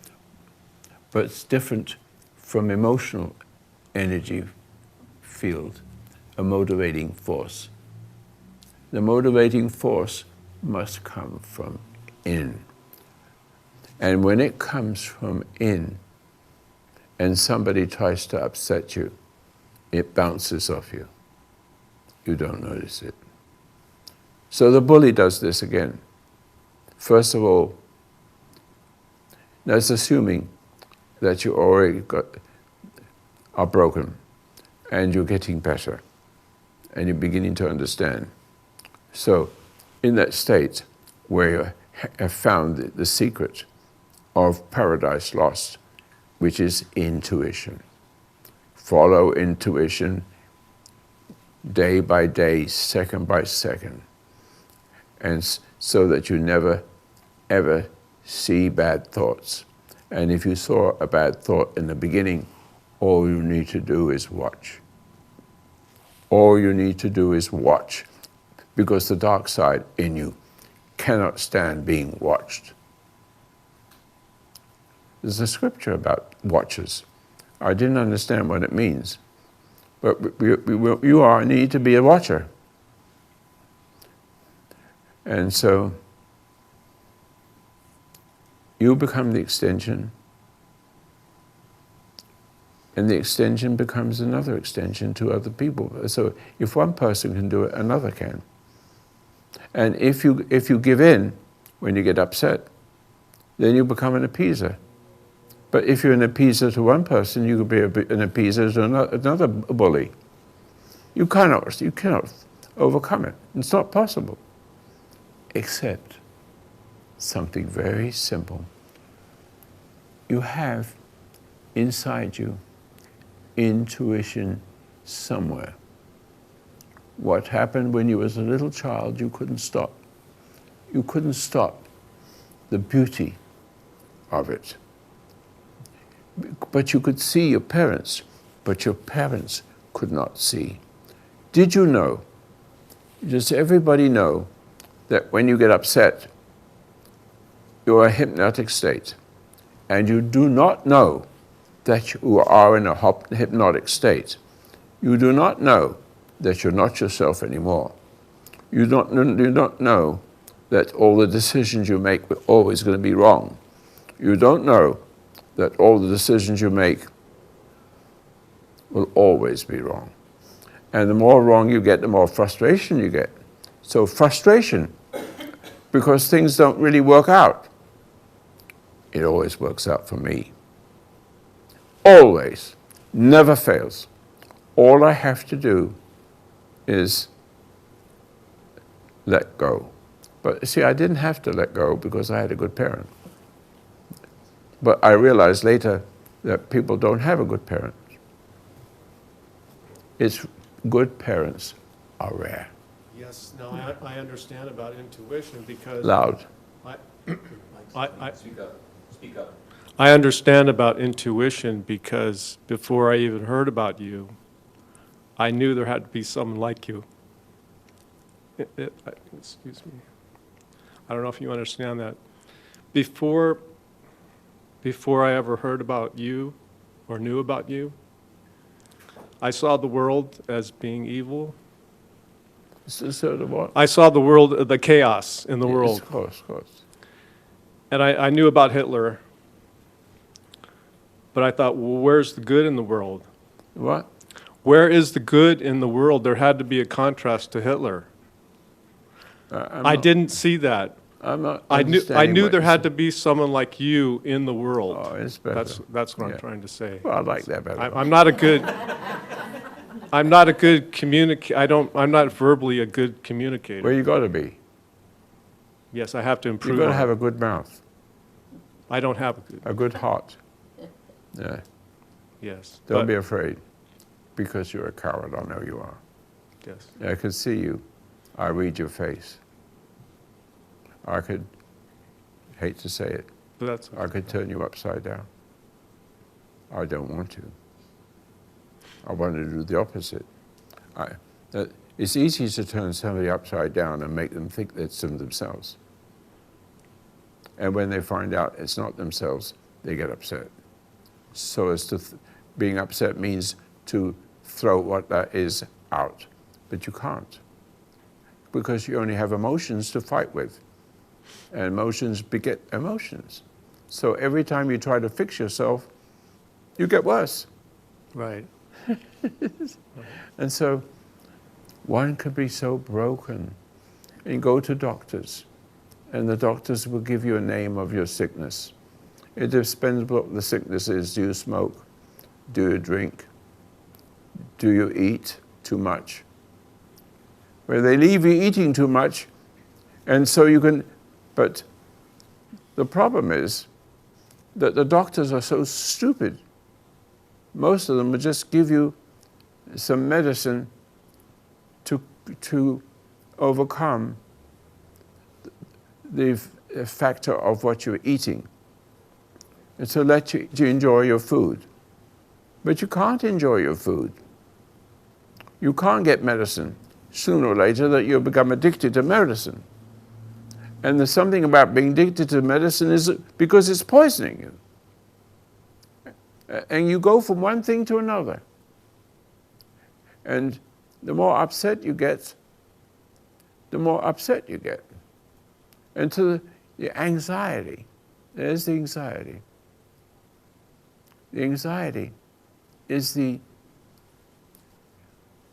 but it's different from emotional energy field, a motivating force. The motivating force must come from in. And when it comes from in, and somebody tries to upset you, it bounces off you. You don't notice it. So the bully does this again. First of all, that's assuming that you already are broken and you're getting better and you're beginning to understand. So in that state where you have found the secret of Paradise Lost, which is intuition. Follow intuition day by day, second by second, and so that you never, ever see bad thoughts. And if you saw a bad thought in the beginning, all you need to do is watch. All you need to do is watch, because the dark side in you cannot stand being watched. There's a scripture about watchers. I didn't understand what it means, but you need to be a watcher. And so you become the extension, and the extension becomes another extension to other people. So if one person can do it, another can. And if you give in when you get upset, then you become an appeaser. But if you're an appeaser to one person, you could be an appeaser to another bully. You cannot overcome it. It's not possible. Except something very simple. You have inside you intuition somewhere. What happened when you was a little child, you couldn't stop. You couldn't stop the beauty of it. But you could see your parents, but your parents could not see. Did you know, does everybody know, that when you get upset, you're in a hypnotic state, and you do not know that you are in a hypnotic state. You do not know that you're not yourself anymore. You do not know that all the decisions you make are always going to be wrong. You don't know that all the decisions you make will always be wrong. And the more wrong you get, the more frustration you get. So frustration, because things don't really work out. It always works out for me. Always. Never fails. All I have to do is let go. But see, I didn't have to let go because I had a good parent. But I realized later that people don't have a good parent. It's good parents are rare. Yes, now I understand about intuition because Loud. Speak up. Speak up. I understand about intuition because before I even heard about you, I knew there had to be someone like you. Excuse me. I don't know if you understand that. Before I ever heard about you or knew about you, I saw the world as being evil. So the what? I saw the world, the chaos in the world. Of course, of course. And I knew about Hitler. But I thought, well, where's the good in the world? What? Where is the good in the world? There had to be a contrast to Hitler. I didn't see that. I'm not I understanding knew what there you had said. to be someone like you in the world. Oh, it's better. That's what Yeah. I'm trying to say. Well, I like that better. I'm not a good communicator. I'm not verbally a good communicator. Well, you got to be. Yes, I have to You improve got to on have it. a good mouth, I don't have a good heart. Yeah. yes. Don't but- be afraid, because you're a coward. I know you are. Yes. I can see you. I read your face. I could, hate to say it, But that's I could turn you upside down. I don't want to. I want to do the opposite. It's easy to turn somebody upside down and make them think it's themselves. And when they find out it's not themselves, they get upset. So as to being upset means to throw what that is out. But you can't, because you only have emotions to fight with. And emotions beget emotions. So every time you try to fix yourself, you get worse. right. And so one could be so broken and go to doctors, and the doctors will give you a name of your sickness. It depends what the sickness is. Do you smoke? Do you drink? Do you eat too much? Well, they leave you eating too much, and so you can, but the problem is that the doctors are so stupid. Most of them will just give you some medicine to overcome the factor of what you're eating, and to let you enjoy your food. But you can't enjoy your food. You can't get medicine. Sooner or later that you'll become addicted to medicine. And there's something about being addicted to medicine is because it's poisoning you. And you go from one thing to another. And the more upset you get, the more upset you get. And to the anxiety, there's the anxiety. The anxiety is the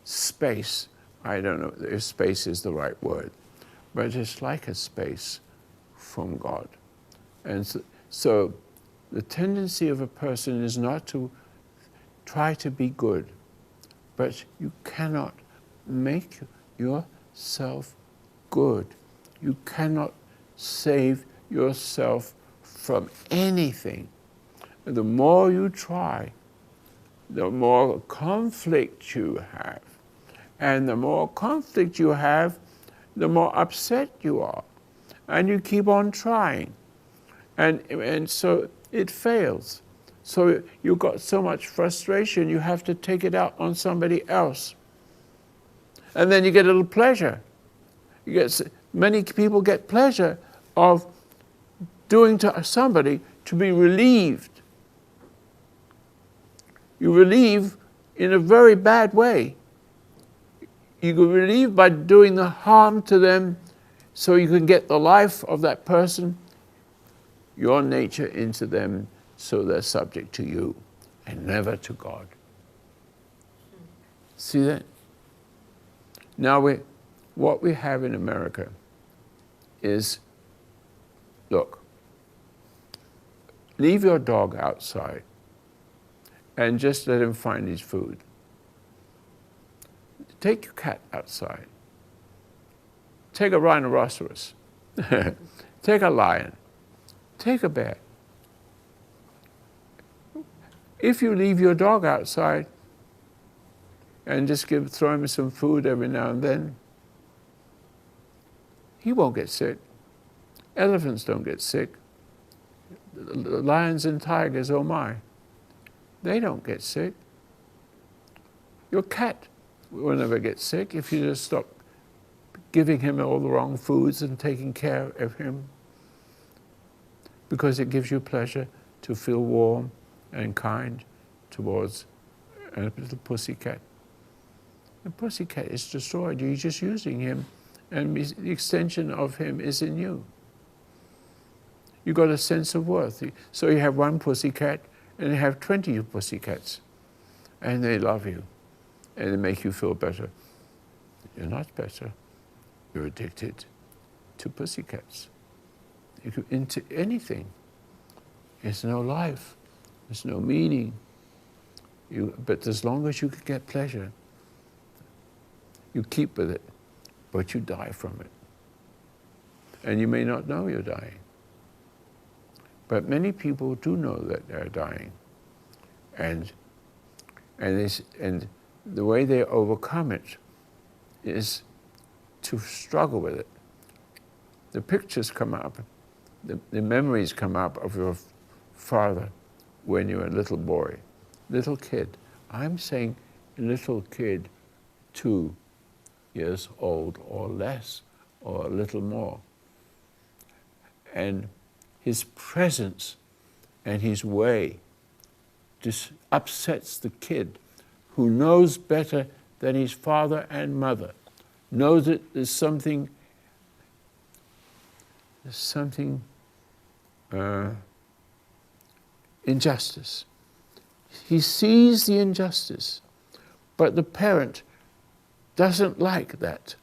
space, I don't know if space is the right word, but it's like a space from God. And so the tendency of a person is not to try to be good, but you cannot make yourself good. You cannot save yourself from anything. The more you try, the more conflict you have. And the more conflict you have, the more upset you are. And you keep on trying. And so it fails. So you've got so much frustration, you have to take it out on somebody else. And then you get a little pleasure. Many people get pleasure of doing to somebody to be relieved. You relieve in a very bad way. You can relieve by doing the harm to them so you can get the life of that person, your nature into them, so they're subject to you and never to God. See that? Now what we have in America is, look, leave your dog outside and just let him find his food. Take your cat outside. Take a rhinoceros. Take a lion. Take a bear. If you leave your dog outside and just throw him some food every now and then, he won't get sick. Elephants don't get sick. The lions and tigers, oh my, they don't get sick. Your cat will never get sick if you just stop giving him all the wrong foods and taking care of him, because it gives you pleasure to feel warm and kind towards a little pussycat. The pussycat is destroyed. You're just using him, and the extension of him is in you. You got a sense of worth. So you have one pussycat, and you have 20 pussycats, and they love you, and they make you feel better. You're not better. You're addicted to pussycats. Into anything. There's no life. There's no meaning. But as long as you can get pleasure, you keep with it, but you die from it. And you may not know you're dying. But many people do know that they're dying. And the way they overcome it is to struggle with it. The pictures come up, the memories come up of your father when you were a little boy, little kid. I'm saying little kid, 2 years old or less, or a little more. And his presence and his way just upsets the kid, who knows better than his father and mother, knows that there's something injustice. He sees the injustice, but the parent doesn't like that.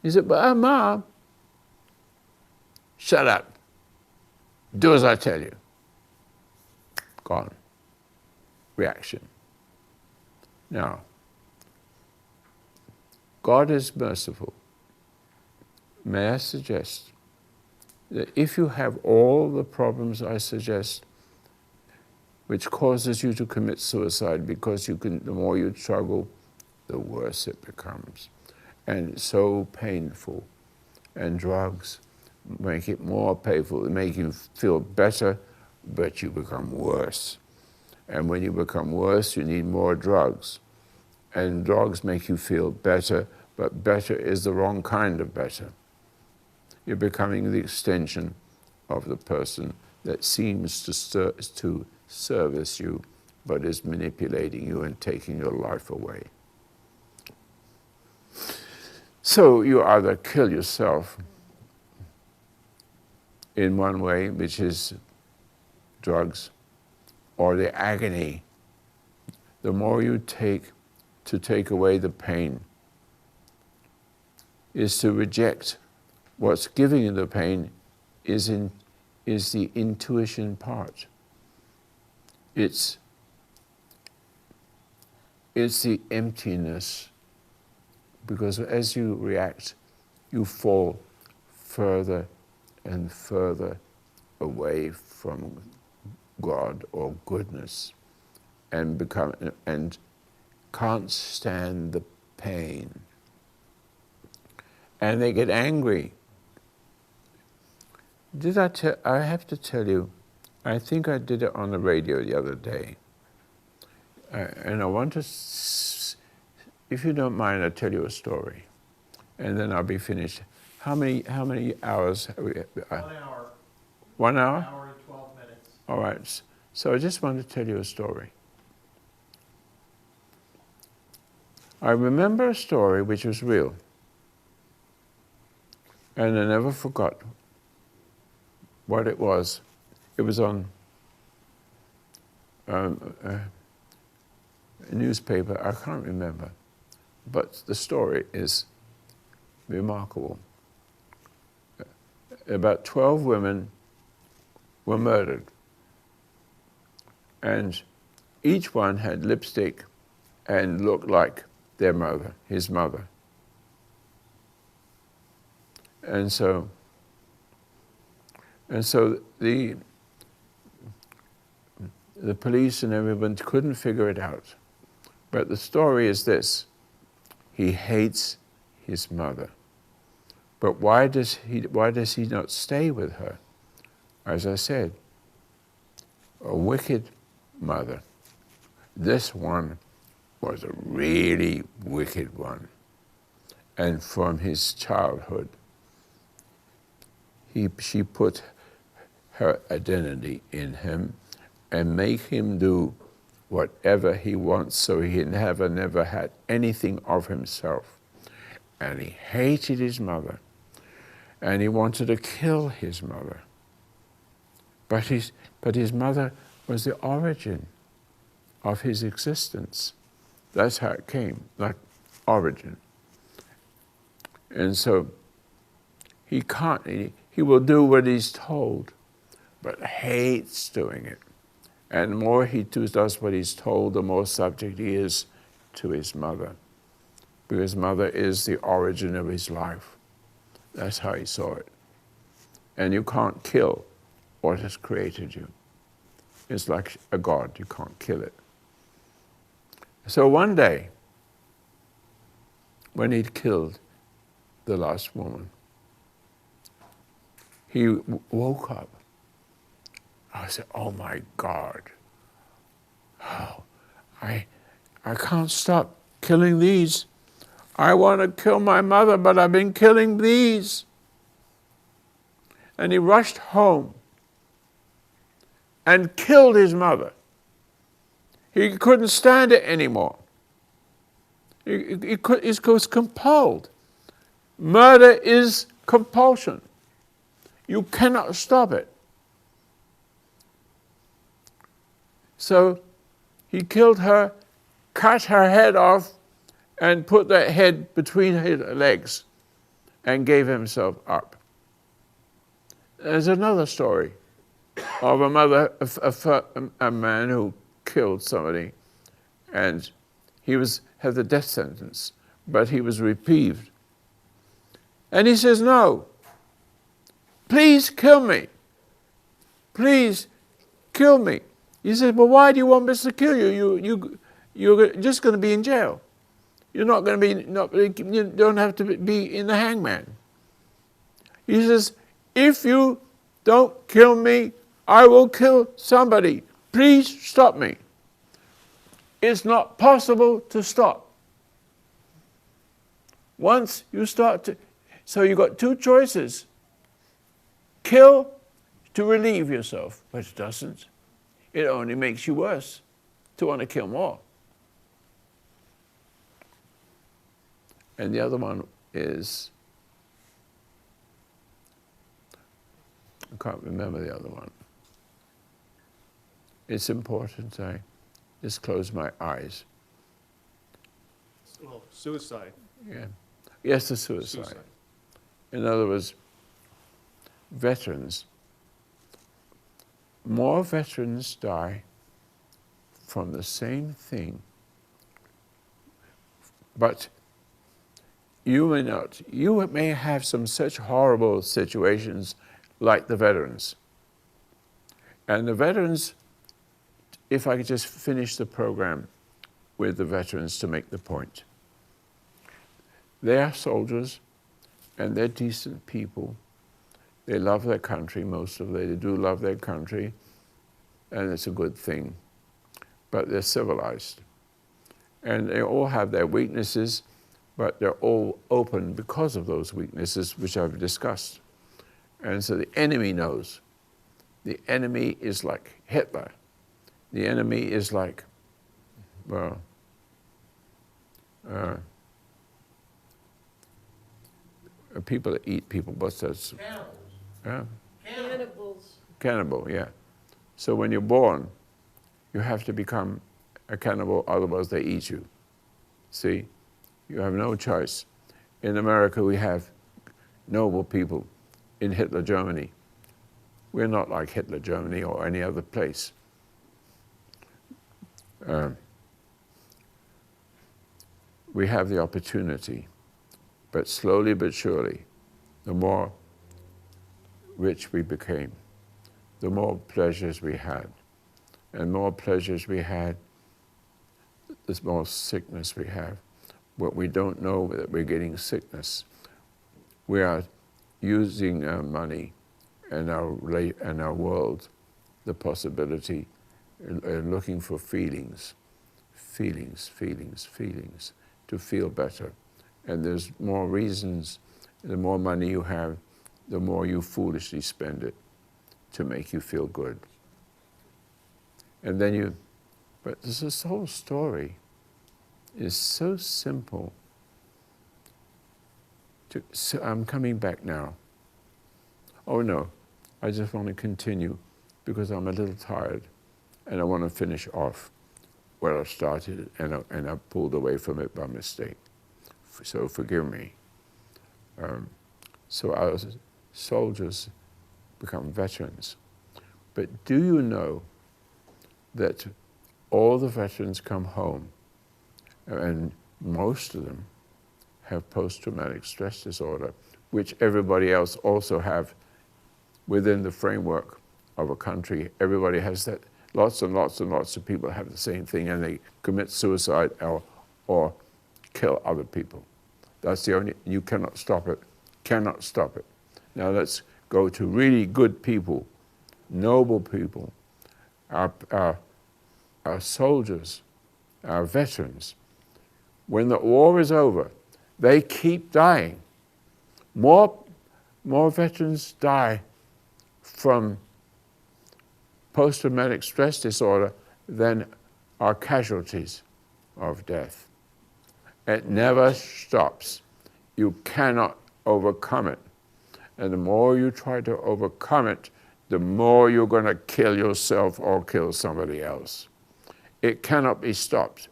He said, but Mom, shut up. Do as I tell you. Gone. Reaction. Now, God is merciful. May I suggest that if you have all the problems I suggest, which causes you to commit suicide, because the more you struggle, the worse it becomes. And it's so painful. And drugs, make it more painful, they make you feel better, but you become worse. And when you become worse, you need more drugs. And drugs make you feel better, but better is the wrong kind of better. You're becoming the extension of the person that seems to service you, but is manipulating you and taking your life away. So you either kill yourself in one way, which is drugs, or the agony. The more you take to take away the pain is to reject what's giving you the pain is the intuition part. It's the emptiness, because as you react, you fall further and further away from God or goodness, and can't stand the pain. And they get angry. I have to tell you, I think I did it on the radio the other day. And I want to, if you don't mind, I'll tell you a story. And then I'll be finished. How many hours? 1 hour. 1 hour? 1 hour and 12 minutes. All right. So I just want to tell you a story. I remember a story which was real. And I never forgot what it was. It was on a newspaper, I can't remember. But the story is remarkable. About 12 women were murdered. And each one had lipstick and looked like their mother, his mother. And so the police and everyone couldn't figure it out. But the story is this: he hates his mother. But why does he not stay with her? As I said, a wicked mother. This one was a really wicked one. And from his childhood, she put her identity in him and make him do whatever he wants, so he never had anything of himself. And he hated his mother, and he wanted to kill his mother. But his mother was the origin of his existence. That's how it came, like origin. And so he will do what he's told, but hates doing it. And the more he does what he's told, the more subject he is to his mother, because mother is the origin of his life. That's how he saw it. And you can't kill what has created you. It's like a god, you can't kill it. So one day, when he'd killed the last woman, he woke up. I said, oh my God, oh, I can't stop killing these. I want to kill my mother, but I've been killing these. And he rushed home and killed his mother. He couldn't stand it anymore. He was compelled. Murder is compulsion. You cannot stop it. So he killed her, cut her head off, and put that head between his legs and gave himself up. There's another story of a man who killed somebody, and he had the death sentence, but he was reprieved. And he says, no, please kill me. Please kill me. He says, well, why do you want us to kill you? You're just going to be in jail. You're not going to be, you don't have to be in the hangman. He says, if you don't kill me, I will kill somebody. Please stop me. It's not possible to stop. Once you start to, so you've got two choices. Kill to relieve yourself, but it doesn't. It only makes you worse to want to kill more. And the other one is, I can't remember the other one. It's important I just close my eyes. Oh, suicide. Yeah. Yes, the suicide. In other words, veterans, more veterans die from the same thing, but you may have some such horrible situations like the veterans. And the veterans, if I could just finish the program with the veterans to make the point. They are soldiers, and they're decent people. They love their country, most of them. They do love their country, and it's a good thing. But they're civilized. And they all have their weaknesses, but they're all open because of those weaknesses, which I've discussed. And so the enemy knows. The enemy is like Hitler. The enemy is like, well, people that eat people. What's that? Cannibals. Yeah. Cannibals. Cannibal, yeah. So when you're born, you have to become a cannibal, otherwise they eat you. See? You have no choice. In America, we have noble people. In Hitler Germany, we're not like Hitler Germany or any other place. We have the opportunity, but slowly but surely, the more rich we became, the more pleasures we had. And more pleasures we had, the more sickness we have. What we don't know that we're getting sickness. We are using our money and our world, the possibility, looking for feelings, to feel better. And there's more reasons. The more money you have, the more you foolishly spend it to make you feel good. And then but this whole story is so simple. So I'm coming back now. Oh no, I just want to continue because I'm a little tired and I want to finish off where I started and I pulled away from it by mistake. So forgive me. So our soldiers become veterans. But do you know that all the veterans come home, and most of them have post-traumatic stress disorder, which everybody else also have within the framework of a country. Everybody has that. Lots and lots and lots of people have the same thing, and they commit suicide or kill other people. That's the only, you cannot stop it, cannot stop it. Now let's go to really good people, noble people, our soldiers, our veterans. When the war is over, they keep dying. More veterans die from post-traumatic stress disorder than are casualties of death. It never stops. You cannot overcome it. And the more you try to overcome it, the more you're going to kill yourself or kill somebody else. It cannot be stopped.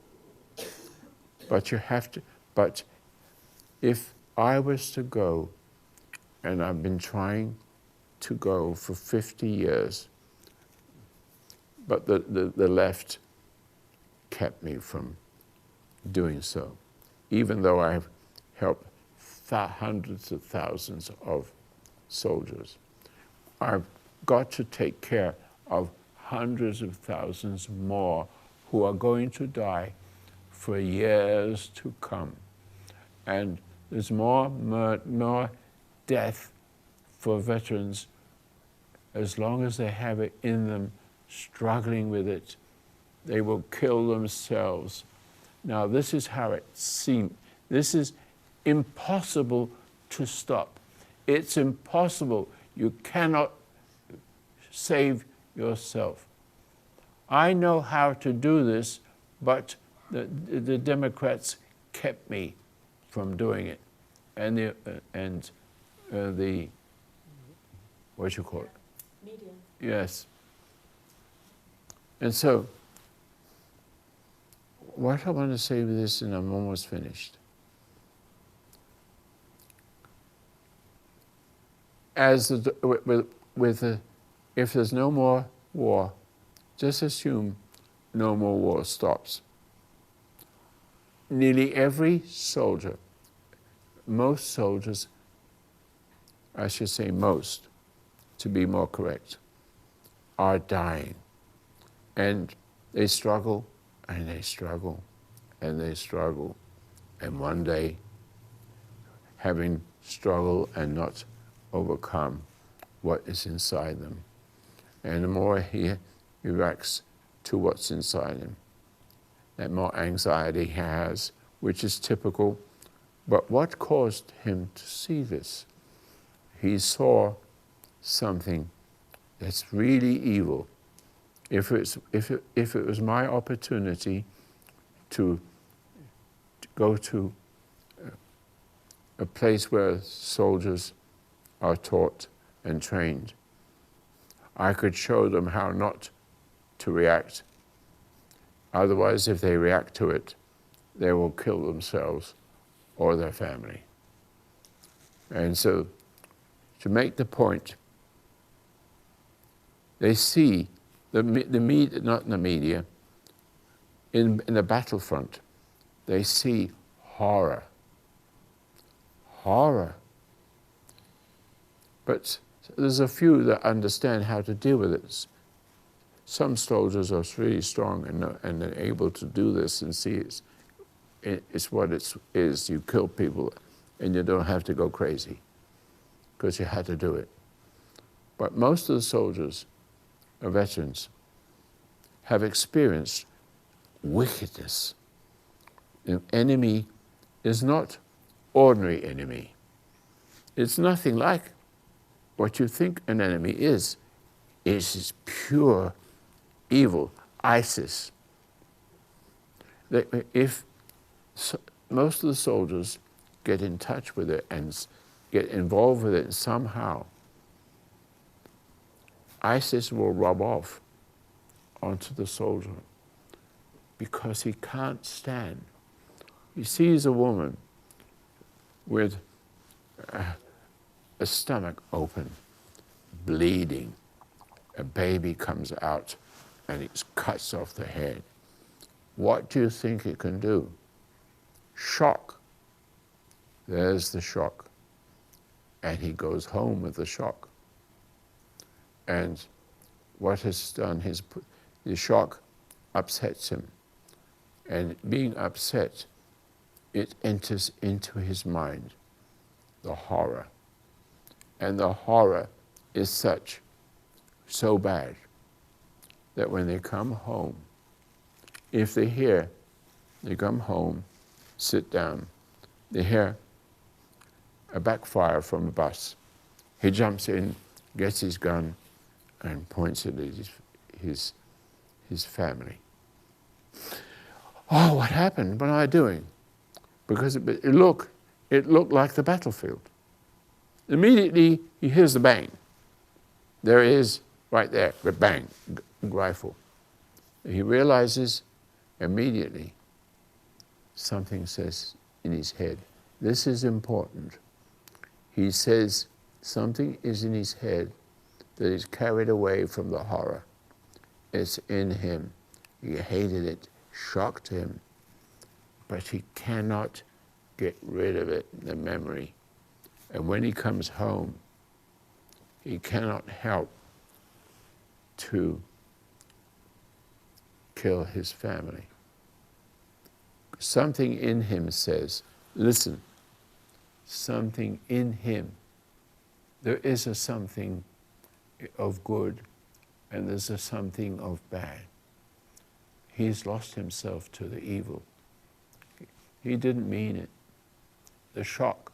But you have to, but if I was to go, and I've been trying to go for 50 years, but the left kept me from doing so, even though I have helped hundreds of thousands of soldiers. I've got to take care of hundreds of thousands more who are going to die for years to come. And there's more death for veterans, as long as they have it in them, struggling with it, they will kill themselves. Now, this is how it seems. This is impossible to stop. It's impossible. You cannot save yourself. I know how to do this, but the Democrats kept me from doing it. And the what you call it? Media. Yes. And so, what I want to say with this, and I'm almost finished. As if there's no more war, just assume no more war stops. Nearly every soldier, most soldiers, I should say most, to be more correct, are dying. And they struggle, and they struggle, and they struggle. And one day, having struggled and not overcome what is inside them. And the more he reacts to what's inside him, the more anxiety he has, which is typical. But what caused him to see this? He saw something that's really evil. If it was my opportunity to go to a place where soldiers are taught and trained, I could show them how not to react. Otherwise, if they react to it, they will kill themselves or their family. And so, to make the point, they see the media, not in the media, in the battlefront, they see horror. Horror. But there's a few that understand how to deal with it. Some soldiers are really strong and they're able to do this and see it's what it is. You kill people and you don't have to go crazy because you had to do it. But most of the soldiers, veterans, have experienced wickedness. The enemy is not ordinary enemy. It's nothing like what you think an enemy is. It is pure evil, ISIS. If most of the soldiers get in touch with it and get involved with it somehow, ISIS will rub off onto the soldier because he can't stand. He sees a woman with a stomach open, bleeding. A baby comes out and it cuts off the head. What do you think it can do? Shock. There's the shock. And he goes home with the shock. And what has done, the shock upsets him. And being upset, it enters into his mind, the horror. And the horror is so bad, that when they come home, if they come home, sit down, they hear a backfire from a bus. He jumps in, gets his gun, and points it at his family. Oh, what happened? What am I doing? Because it looked like the battlefield. Immediately, he hears the bang. There it is, right there, the bang, rifle. He realizes immediately something says in his head. This is important. He says something is in his head that is carried away from the horror. It's in him. He hated it, shocked him, but he cannot get rid of it, the memory. And when he comes home, he cannot help to kill his family. Something in him says, listen, something in him there is a something of good and there's a something of bad. He's lost himself to the evil. He didn't mean it. The shock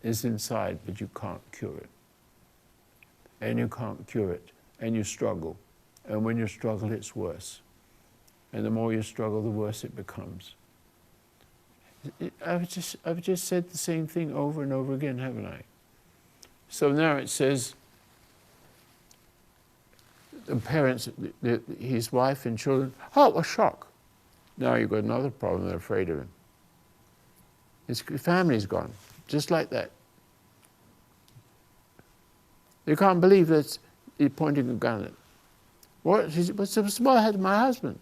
is inside, but you can't cure it. And you can't cure it, and you struggle. And when you struggle, it's worse. And the more you struggle, the worse it becomes. I've just said the same thing over and over again, haven't I? So now it says, the parents, his wife and children, oh, a shock. Now you've got another problem, they're afraid of him. His family's gone, just like that. They can't believe that he's pointing a gun at. What's the matter with my husband?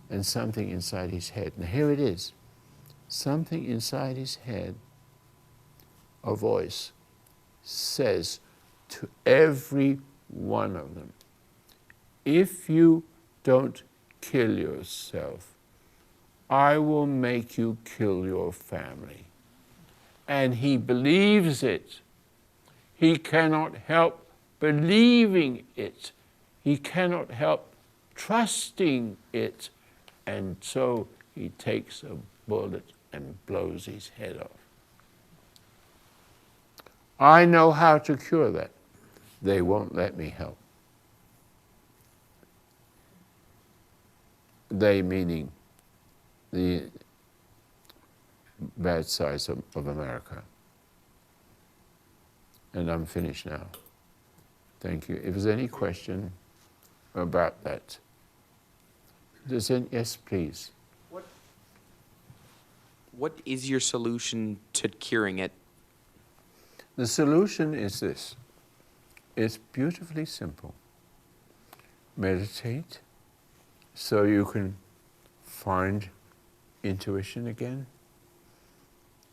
And something inside his head, and here it is, something inside his head, a voice says to every one of them, if you don't kill yourself, I will make you kill your family. And he believes it. He cannot help believing it. He cannot help trusting it. And so he takes a bullet and blows his head off. I know how to cure that. They won't let me help. They meaning the bad sides of America. And I'm finished now. Thank you. If there's any question about that, yes, please. What is your solution to curing it? The solution is this. It's beautifully simple. Meditate so you can find intuition again.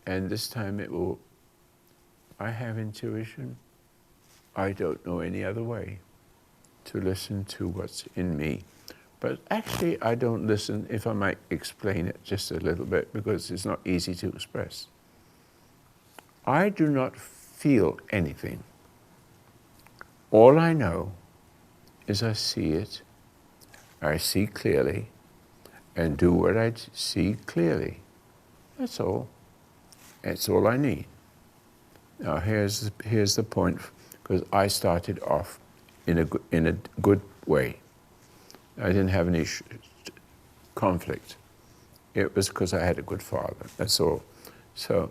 And this time it will, I have intuition. I don't know any other way to listen to what's in me. But actually, I don't listen, if I might explain it just a little bit, because it's not easy to express. I do not feel anything. All I know is I see it, I see clearly, and do what I see clearly. That's all. That's all I need. Now here's the point, because I started off in a good way. I didn't have any conflict. It was because I had a good father, that's all. So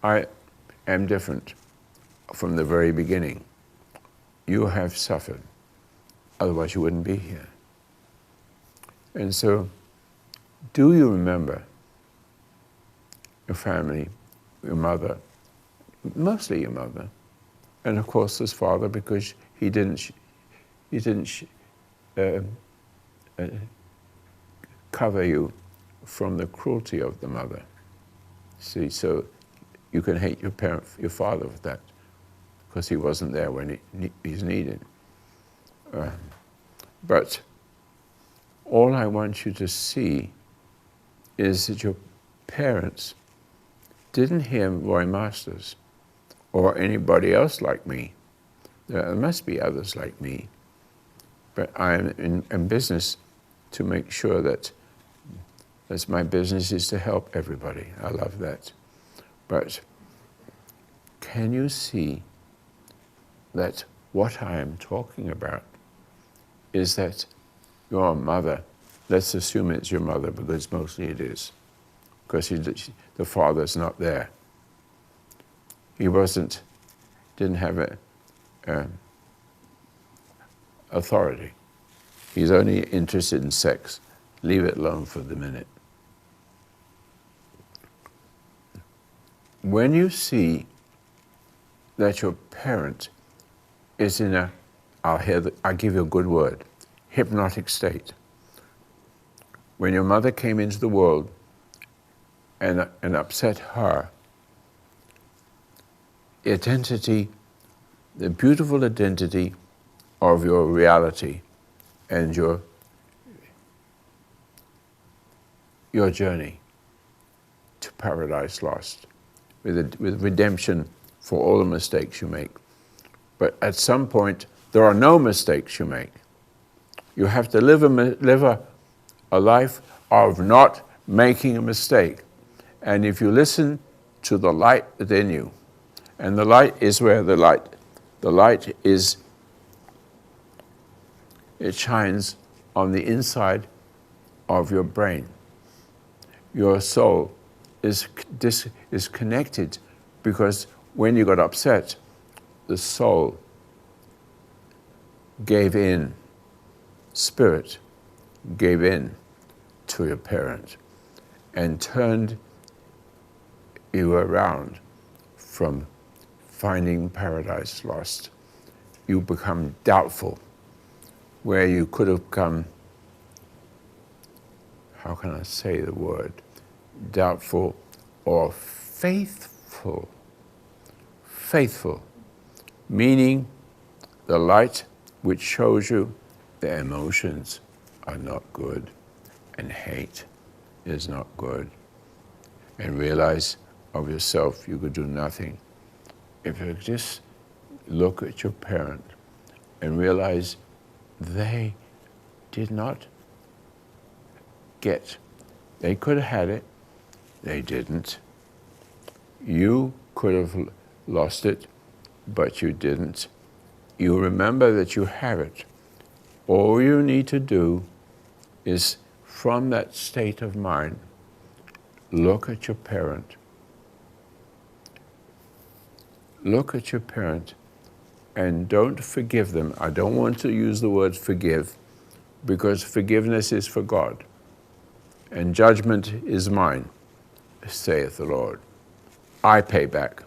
I am different from the very beginning. You have suffered, otherwise you wouldn't be here. And so, do you remember your family, your mother, mostly your mother, and of course his father, because he didn't cover you from the cruelty of the mother. See, so you can hate your parent, your father for that, because he wasn't there when he's needed. But all I want you to see is that your parents didn't hear Roy Masters or anybody else like me. There must be others like me. But I'm in business to make sure that my business is to help everybody. I love that. But can you see that what I am talking about is that your mother, let's assume it's your mother, because mostly it is, because the father's not there. He didn't have authority. He's only interested in sex. Leave it alone for the minute. When you see that your parent is in I'll give you a good word, hypnotic state. When your mother came into the world and upset her, identity, the beautiful identity of your reality and your journey to Paradise Lost, with redemption for all the mistakes you make. But at some point, there are no mistakes you make. You have to live a life of not making a mistake. And if you listen to the light within you, and the light is where the light is, it shines on the inside of your brain. Your soul is connected because when you got upset, the soul gave in, spirit gave in to your parent and turned you around from finding paradise lost. You become doubtful, where you could have come, how can I say the word, doubtful or faithful. Faithful, meaning the light which shows you the emotions are not good and hate is not good. And realize of yourself you could do nothing. If you just look at your parent and realize they did not get, they could have had it, they didn't. You could have lost it, but you didn't. You remember that you have it. All you need to do is, from that state of mind, look at your parent. Look at your parent and don't forgive them. I don't want to use the word forgive, because forgiveness is for God and judgment is mine, saith the Lord. I pay back.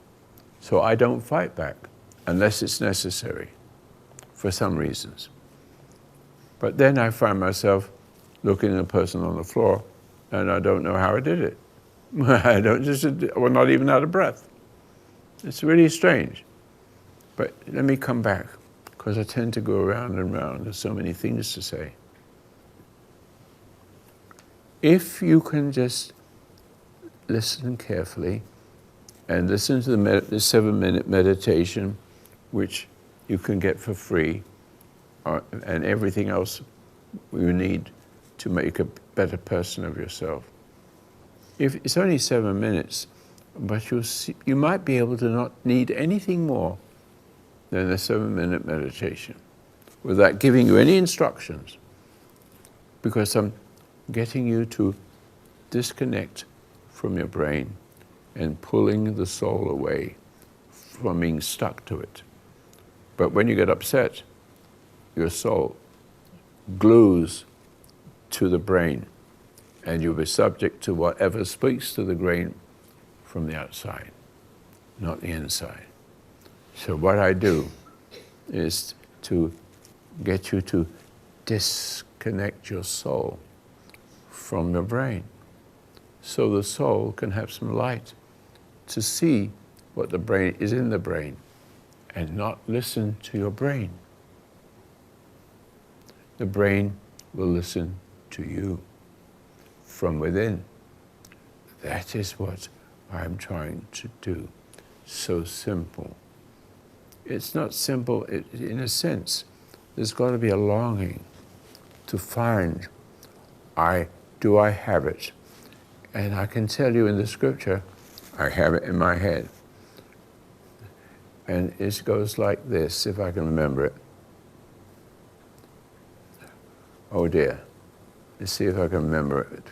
So I don't fight back unless it's necessary for some reasons. But then I find myself looking at a person on the floor and I don't know how I did it. We're not even out of breath. It's really strange. But let me come back, because I tend to go around and round. There's so many things to say. If you can just listen carefully and listen to the 7-minute meditation, which you can get for free, and everything else you need to make a better person of yourself. If it's only 7 minutes, but you might be able to not need anything more than a 7-minute meditation without giving you any instructions, because I'm getting you to disconnect from your brain and pulling the soul away from being stuck to it. But when you get upset, your soul glues to the brain, and you'll be subject to whatever speaks to the brain from the outside, not the inside. So what I do is to get you to disconnect your soul from your brain, so the soul can have some light to see what the brain is in the brain and not listen to your brain. The brain will listen to you from within. That is what I'm trying to do. So simple. It's not simple in a sense. There's got to be a longing to find, do I have it? And I can tell you in the scripture, I have it in my head. And it goes like this, if I can remember it. Oh dear, let's see if I can remember it.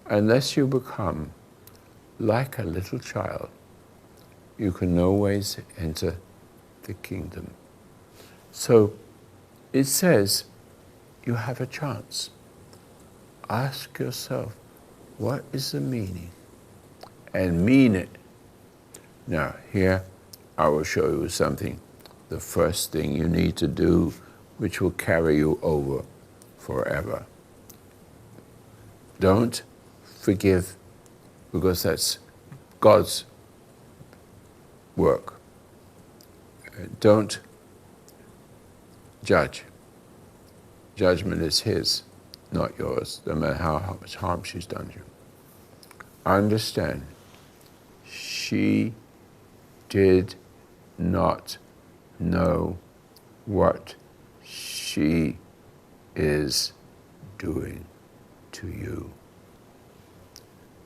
Unless you become like a little child, you can no ways enter the kingdom. So it says you have a chance. Ask yourself, what is the meaning? And mean it. Now, here I will show you something. The first thing you need to do, which will carry you over forever. Don't forgive, because that's God's work. Don't judge. Judgment is His, not yours, no matter how much harm she's done you. Understand, she did not know what she is doing to you.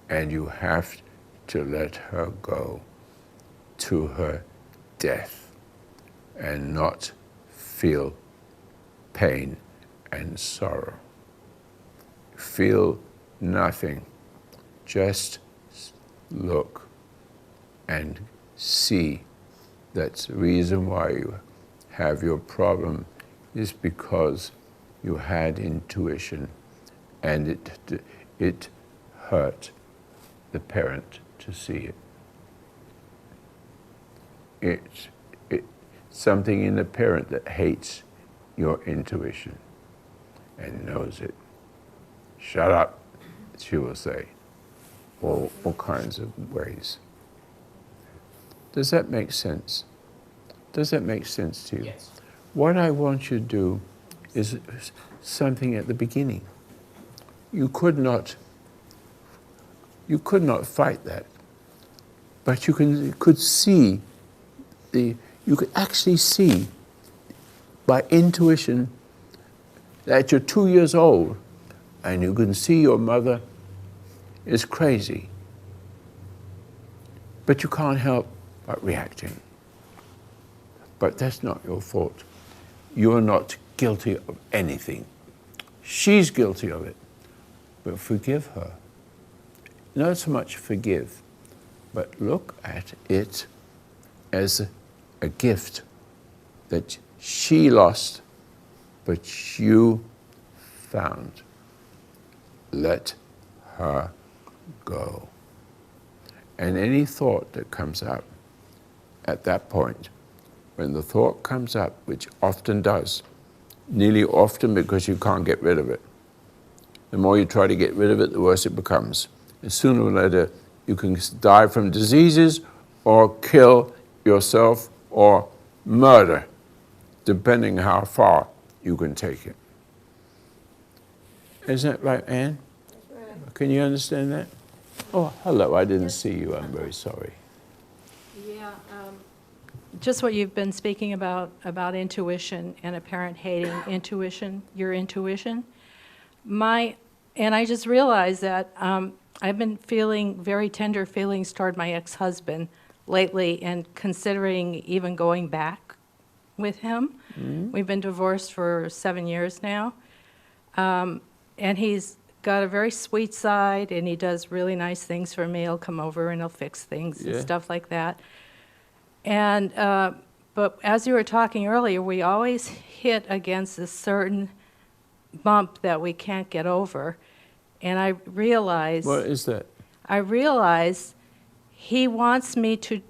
And you have to let her go to her death and not feel pain and sorrow. Feel nothing. Just look and see that the reason why you have your problem is because you had intuition and it hurt the parent to see it. It's something in the parent that hates your intuition and knows it. Shut up, she will say, all kinds of ways. Does that make sense? Does that make sense to you? Yes. What I want you to do is something at the beginning. You could not fight that, but you could see you could actually see by intuition that you're 2 years old and you can see your mother is crazy, but you can't help but reacting. But that's not your fault. You're not guilty of anything. She's guilty of it, but forgive her. Not so much forgive, but look at it as a gift that she lost, but you found. Let her go. And any thought that comes up at that point, when the thought comes up, which often does, nearly often because you can't get rid of it, the more you try to get rid of it, the worse it becomes. And sooner or later, you can die from diseases or kill yourself or murder, depending how far you can take it. Isn't that right, Anne? That's right. Can you understand that? Oh, hello, I didn't see you, I'm very sorry. Yeah, just what you've been speaking about intuition and a parent hating intuition, your intuition. And I just realized that I've been feeling very tender feelings toward my ex-husband lately and considering even going back with him. Mm-hmm. We've been divorced for 7 years now. And he's got a very sweet side, and he does really nice things for me. He'll come over and he'll fix things and stuff like that. And but as you were talking earlier, we always hit against a certain bump that we can't get over. And I realize... What is that? I realize he wants me to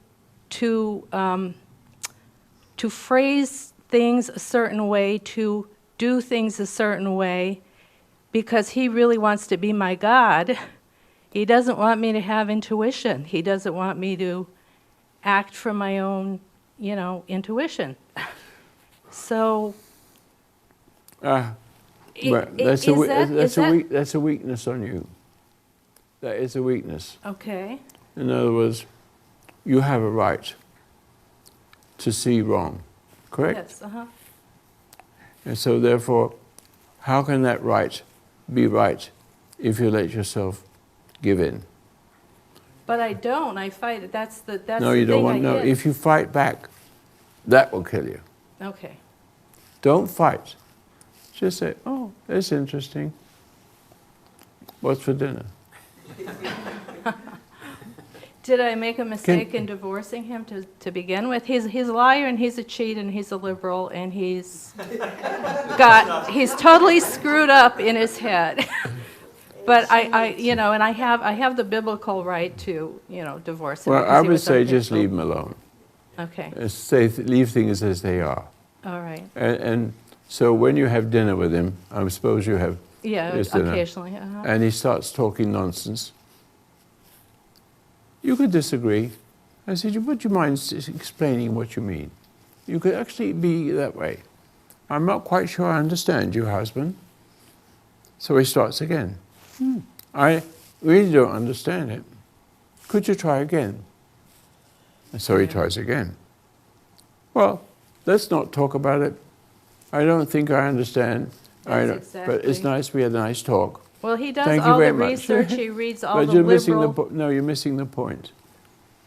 phrase things a certain way, to do things a certain way, because he really wants to be my God. He doesn't want me to have intuition. He doesn't want me to act from my own, intuition. So, Well, that's that's a weakness on you. That is a weakness. okay. In other words, you have a right to see wrong, correct? Yes, uh-huh. And so therefore, how can that right be right if you let yourself give in? But I don't. I fight it. That's the No, you don't thing want, I no, get. if you fight back, that will kill you. Okay. Don't fight. Just say, oh, that's interesting. What's for dinner? Did I make a mistake in divorcing him to begin with? He's a liar and he's a cheat and he's a liberal and he's totally screwed up in his head. But and I have the biblical right to, divorce him. Well, because I he would was say just unfaithful. leave them alone. Okay, Leave things as they are. all right. And so when you have dinner with him, I suppose you have Yeah, this dinner, occasionally. Uh-huh. and he starts talking nonsense, you could disagree. I said, would you mind explaining what you mean? You could actually be that way. I'm not quite sure I understand you, husband. So he starts again. I really don't understand it. Could you try again? And so he Yeah. tries again. Well, let's not talk about it. I don't think I understand. I That's don't, but it's exactly- nice we had a nice talk. Well, he does Thank you all the very much. research, he reads all But the you're missing the liberal. no, you're missing the point.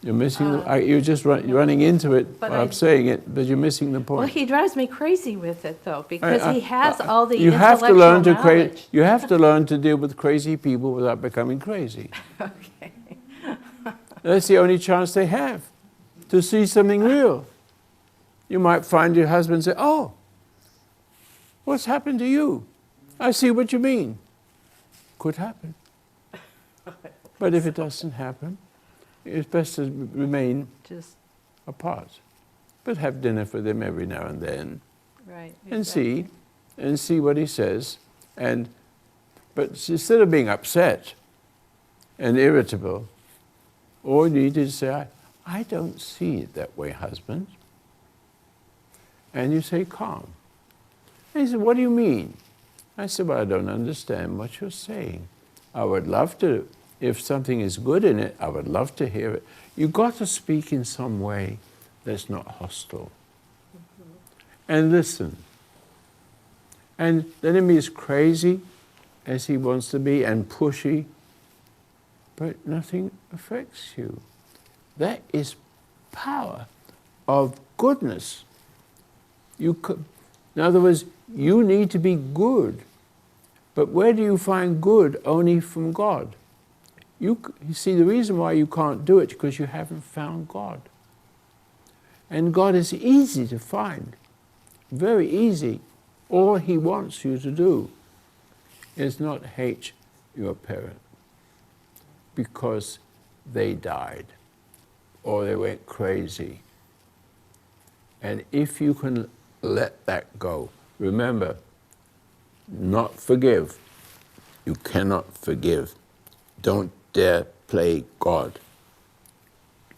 You're missing you're just you're running into it. But I'm I- saying it, but you're missing the point. Well, he drives me crazy with it, though, because I- he has all the you have to intellectual learn to knowledge. you have to learn to deal with crazy people without becoming crazy. Okay. That's the only chance they have to see something real. You might find your husband say, "Oh, what's happened to you? I see what you mean." Could happen. But if it doesn't happen, it's best to remain Just, apart. But have dinner for them every now and then right. and exactly. see what he says. But instead of being upset and irritable, all you need is to say, I don't see it that way, husband. And you say, calm. And he said, what do you mean? I said, well, I don't understand what you're saying. I would love to, if something is good in it, I would love to hear it. You've got to speak in some way that's not hostile. And listen. And the enemy is crazy, as he wants to be, and pushy, but nothing affects you. That is power of goodness. In other words, you need to be good. But where do you find good? Only from God. You see, the reason why you can't do it is because you haven't found God. And God is easy to find, very easy. All he wants you to do is not hate your parent because they died or they went crazy. And if you can let that go, remember, not forgive. You cannot forgive. Don't dare play God.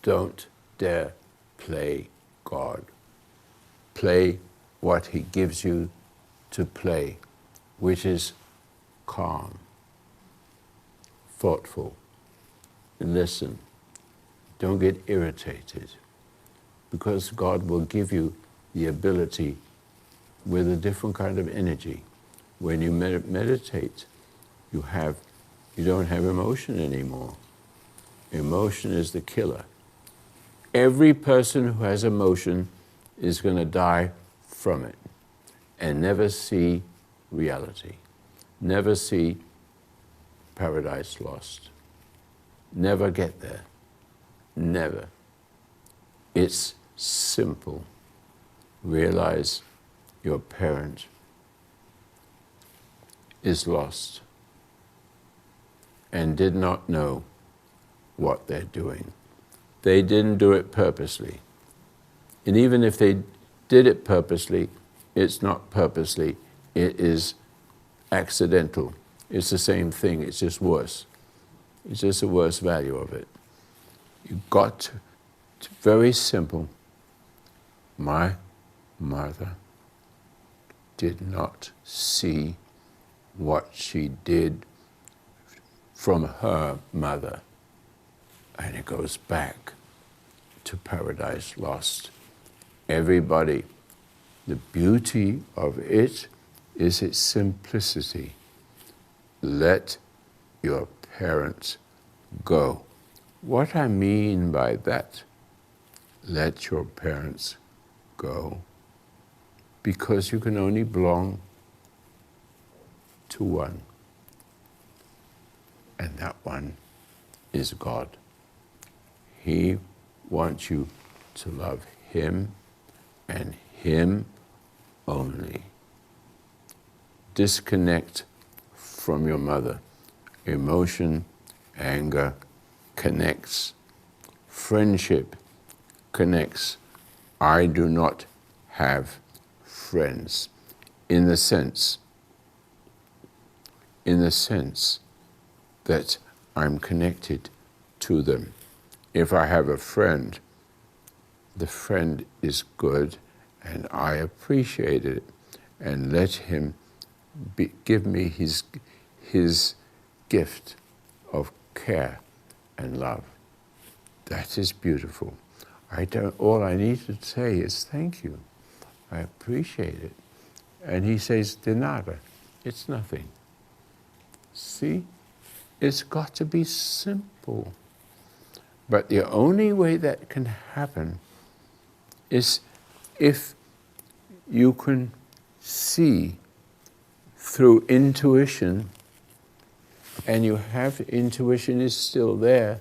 Don't dare play God. Play what he gives you to play, which is calm, thoughtful, and listen. Don't get irritated, because God will give you the ability with a different kind of energy. When you meditate, you don't have emotion anymore. Emotion is the killer. Every person who has emotion is going to die from it and never see reality, never see paradise lost, never get there, never. It's simple. Realize your parent is lost and did not know what they're doing. They didn't do it purposely. And even if they did it purposely, it's not purposely, it is accidental. It's the same thing, it's just worse. It's just a worse value of it. You've got to, it's very simple. My mother did not see what she did from her mother. And it goes back to Paradise Lost. Everybody, the beauty of it is its simplicity. Let your parents go. What I mean by that, let your parents go, because you can only belong to one, and that one is God. He wants you to love him and him only. Disconnect from your mother. Emotion, anger connects. Friendship connects. I do not have friends in the sense that I'm connected to them. If I have a friend, the friend is good and I appreciate it, and let him give me his gift of care and love. That is beautiful. all I need to say is thank you. I appreciate it. And he says, de nada, it's nothing. See, it's got to be simple. But the only way that can happen is if you can see through intuition, and you have intuition is still there.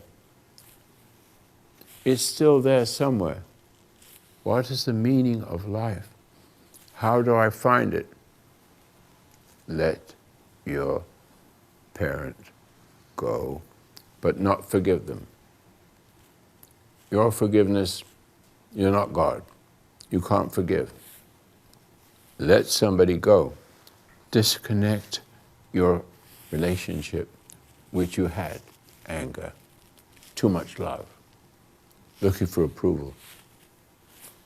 It's still there somewhere. What is the meaning of life? How do I find it? Let your parent go, but not forgive them. Your forgiveness, you're not God. You can't forgive. Let somebody go. Disconnect your relationship which you had, anger, too much love, looking for approval.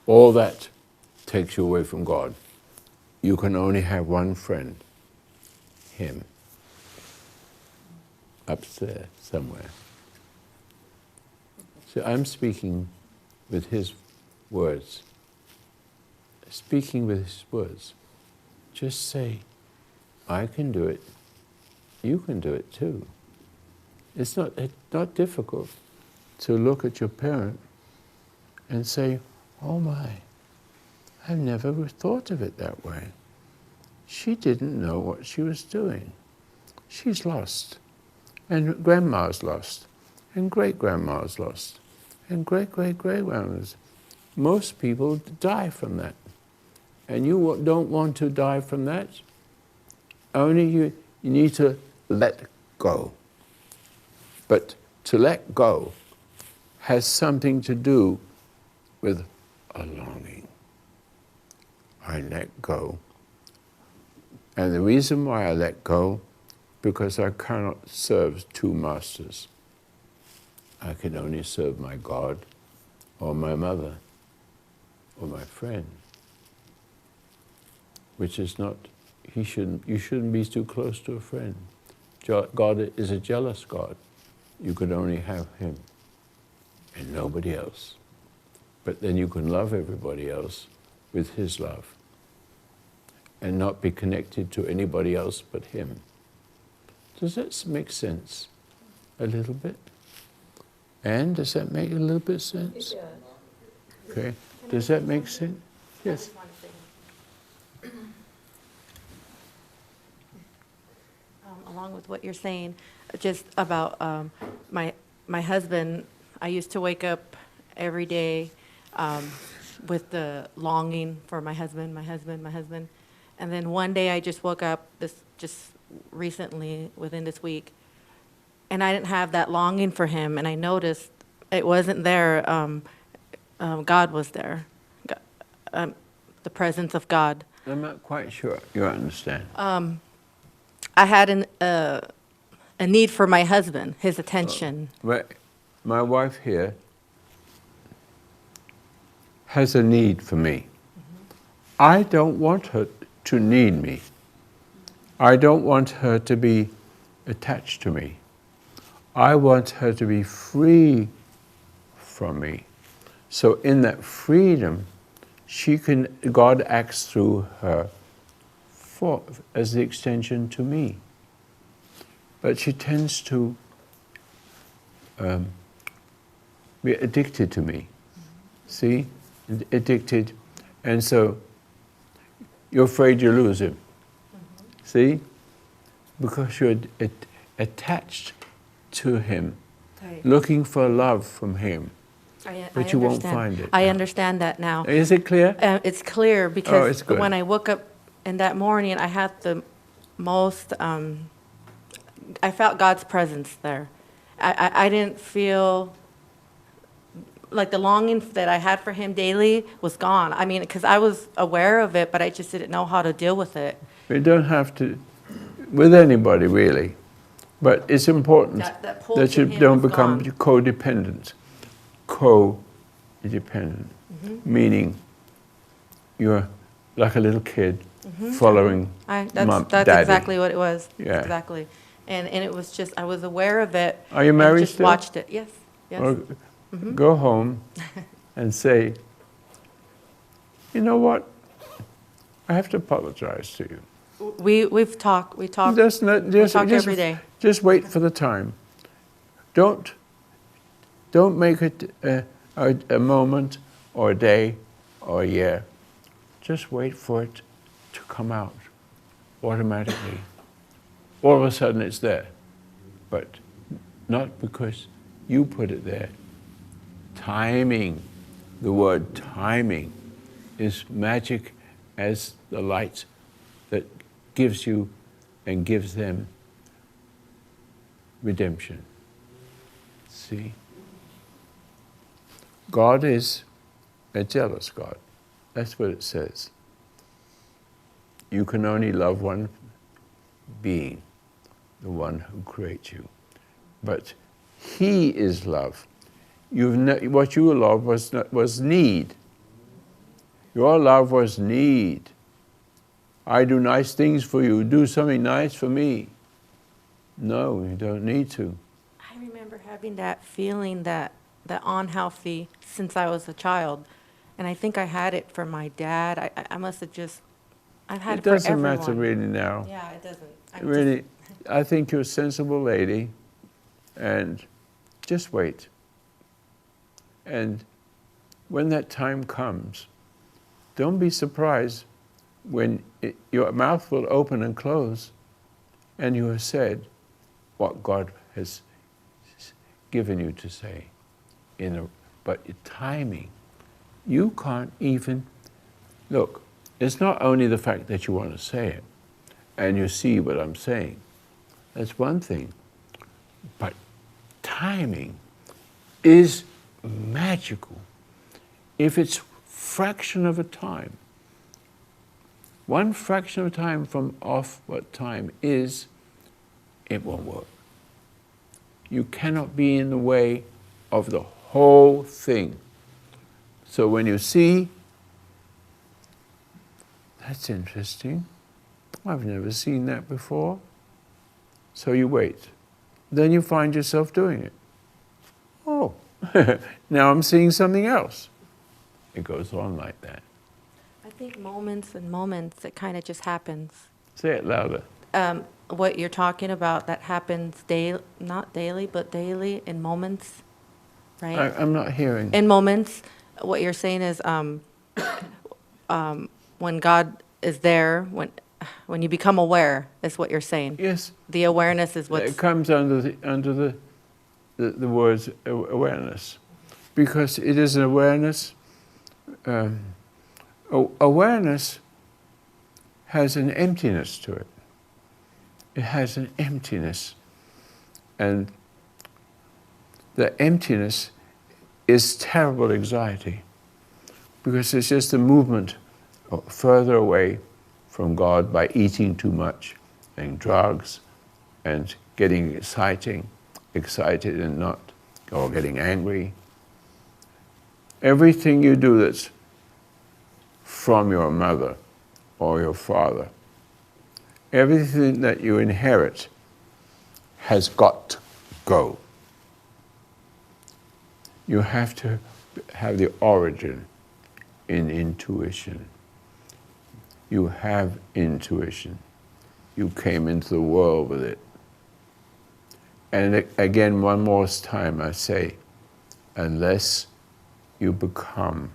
All that takes you away from God. You can only have one friend, Him, upstairs somewhere. So I'm speaking with His words. Speaking with His words. Just say, I can do it. You can do it too. It's not difficult to look at your parent and say, oh my, I've never thought of it that way. She didn't know what she was doing. She's lost. And grandma's lost. And great-grandma's lost. And great-great-great-grandma's. Most people die from that. And you don't want to die from that. Only you need to let go. But to let go has something to do with a longing. I let go. And the reason why I let go, because I cannot serve two masters. I can only serve my God or my mother or my friend. Which is not, you shouldn't be too close to a friend. God is a jealous God. You could only have Him and nobody else. But then you can love everybody else with His love and not be connected to anybody else but Him. Does that make sense? A little bit? And does that make a little bit sense? It does. Okay. Does that make sense? Yes. Along with what you're saying, just about my husband, I used to wake up every day with the longing for my husband. And then one day I just woke up, just recently, within this week, and I didn't have that longing for him, and I noticed it wasn't there. God was there, the presence of God. I'm not quite sure you understand. I had a need for my husband, his attention. Well, my wife here has a need for me. I don't want her to need me. I don't want her to be attached to me. I want her to be free from me. So in that freedom, God acts through her as the extension to me. But she tends to be addicted to me. See? Addicted. And so you're afraid you lose him. See? Because you're attached to him, Right. looking for love from him. But you won't find it. I understand that now. Is it clear? It's clear because it's good. when I woke up in that morning, I had the most, I felt God's presence there. I didn't feel, like the longing that I had for him daily was gone. I mean, because I was aware of it, but I just didn't know how to deal with it. You don't have to, with anybody really, but it's important That pull that to you him don't was become gone. codependent. Meaning you're like a little kid following mom, That's daddy. exactly what it was. Yeah. Exactly. And it was just, I was aware of it. Are you and married just still? watched it, yes, yes. Or go home and say, you know what? I have to apologize to you. We talk Just talk every day. Just wait for the time. Don't make it a moment or a day or a year. Just wait for it to come out automatically. All of a sudden it's there, but not because you put it there. Timing, the word timing, is magic as the light that gives you and gives them redemption. See? God is a jealous God. That's what it says. You can only love one being, the one who creates you. But He is love. What you love was need. Your love was need. I do nice things for you. Do something nice for me. No, you don't need to. I remember having that feeling that unhealthy since I was a child. And I think I had it for my dad. I must have just, I've had it for everyone. It doesn't matter really now. Yeah, it doesn't. Really, I think you're a sensible lady, and just wait. And when that time comes, don't be surprised when your mouth will open and close, and you have said what God has given you to say. But timing, you can't even, look, it's not only the fact that you want to say it, and you see what I'm saying. That's one thing. But timing is magical. If it's fraction of a time, one fraction of a time from off what time is, it won't work. You cannot be in the way of the whole thing. So when you see, that's interesting, I've never seen that before. So you wait. Then you find yourself doing it. Oh, now I'm seeing something else. It goes on like that. I think moments and moments, it kind of just happens. Say it louder. What you're talking about, that happens not daily, but daily in moments, right? I'm not hearing. In moments, what you're saying is when God is there, when you become aware, is what you're saying. Yes. The awareness is what's... It comes under the words awareness, because it is an awareness. Awareness has an emptiness to it. It has an emptiness, and the emptiness is terrible anxiety, because it's just a movement further away from God by eating too much, and drugs, and getting excited and not, or getting angry. Everything you do that's from your mother or your father, everything that you inherit has got to go. You have to have the origin in intuition. You have intuition. You came into the world with it. And again, one more time I say, unless you become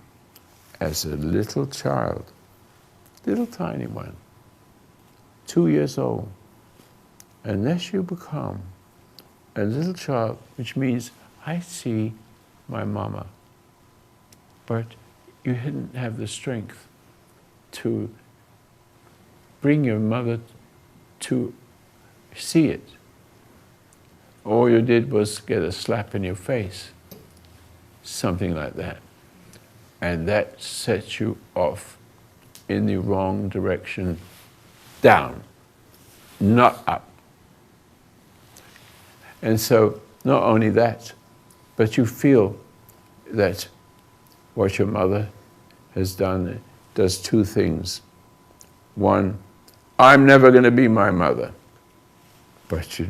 as a little child, little tiny one, 2 years old, unless you become a little child, which means I see my mama, but you didn't have the strength to bring your mother to see it. All you did was get a slap in your face, something like that. And that sets you off in the wrong direction, down, not up. And so, not only that, but you feel that what your mother has done does two things. One, I'm never going to be my mother. But you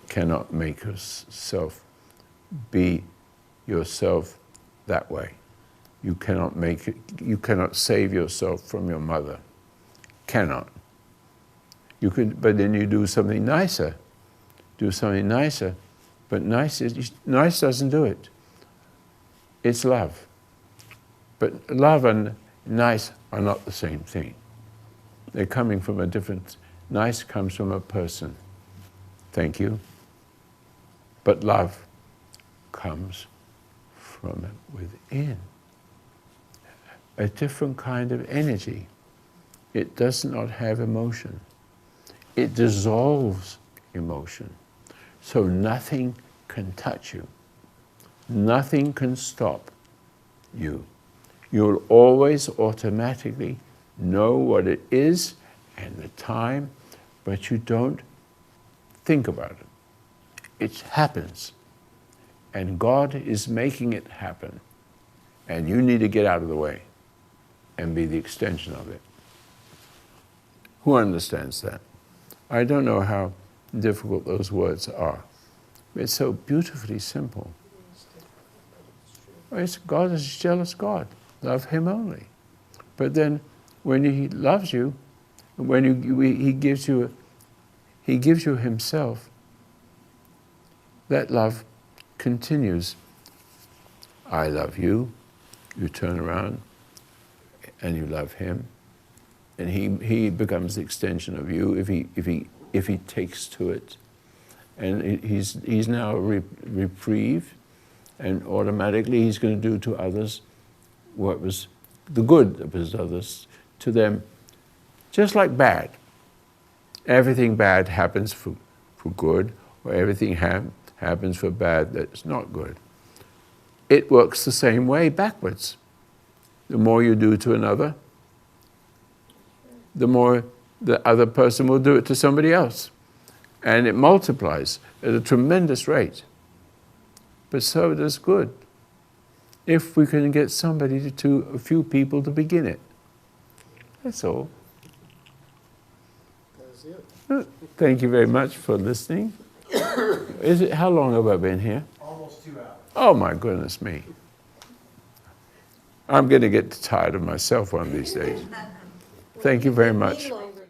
cannot make yourself be yourself that way. You cannot make it, you cannot save yourself from your mother. Cannot. You could, but then you do something nicer. Do something nicer. But nice doesn't do it. It's love. But love and nice are not the same thing. They're coming from a different, nice comes from a person. Thank you. But love comes from within. A different kind of energy. It does not have emotion. It dissolves emotion. So nothing can touch you. Nothing can stop you. You'll always automatically know what it is and the time, but you don't think about it. It happens. And God is making it happen. And you need to get out of the way and be the extension of it. Who understands that? I don't know how difficult those words are. It's so beautifully simple. God is a jealous God. Love Him only. But then when He loves you, when He gives you Himself, that love continues. I love you. You turn around and you love Him, and He becomes the extension of you if he takes to it, and he's now reprieved, and automatically He's going to do to others what was the good of His others to them, just like bad. Everything bad happens for good, or everything happens for bad that's not good. It works the same way backwards. The more you do to another, the more the other person will do it to somebody else. And it multiplies at a tremendous rate. But so does good. If we can get somebody to a few people to begin it. That's all. That's it. Thank you very much for listening. How long have I been here? Almost 2 hours. Oh my goodness me. I'm going to get tired of myself one of these days. Thank you very much.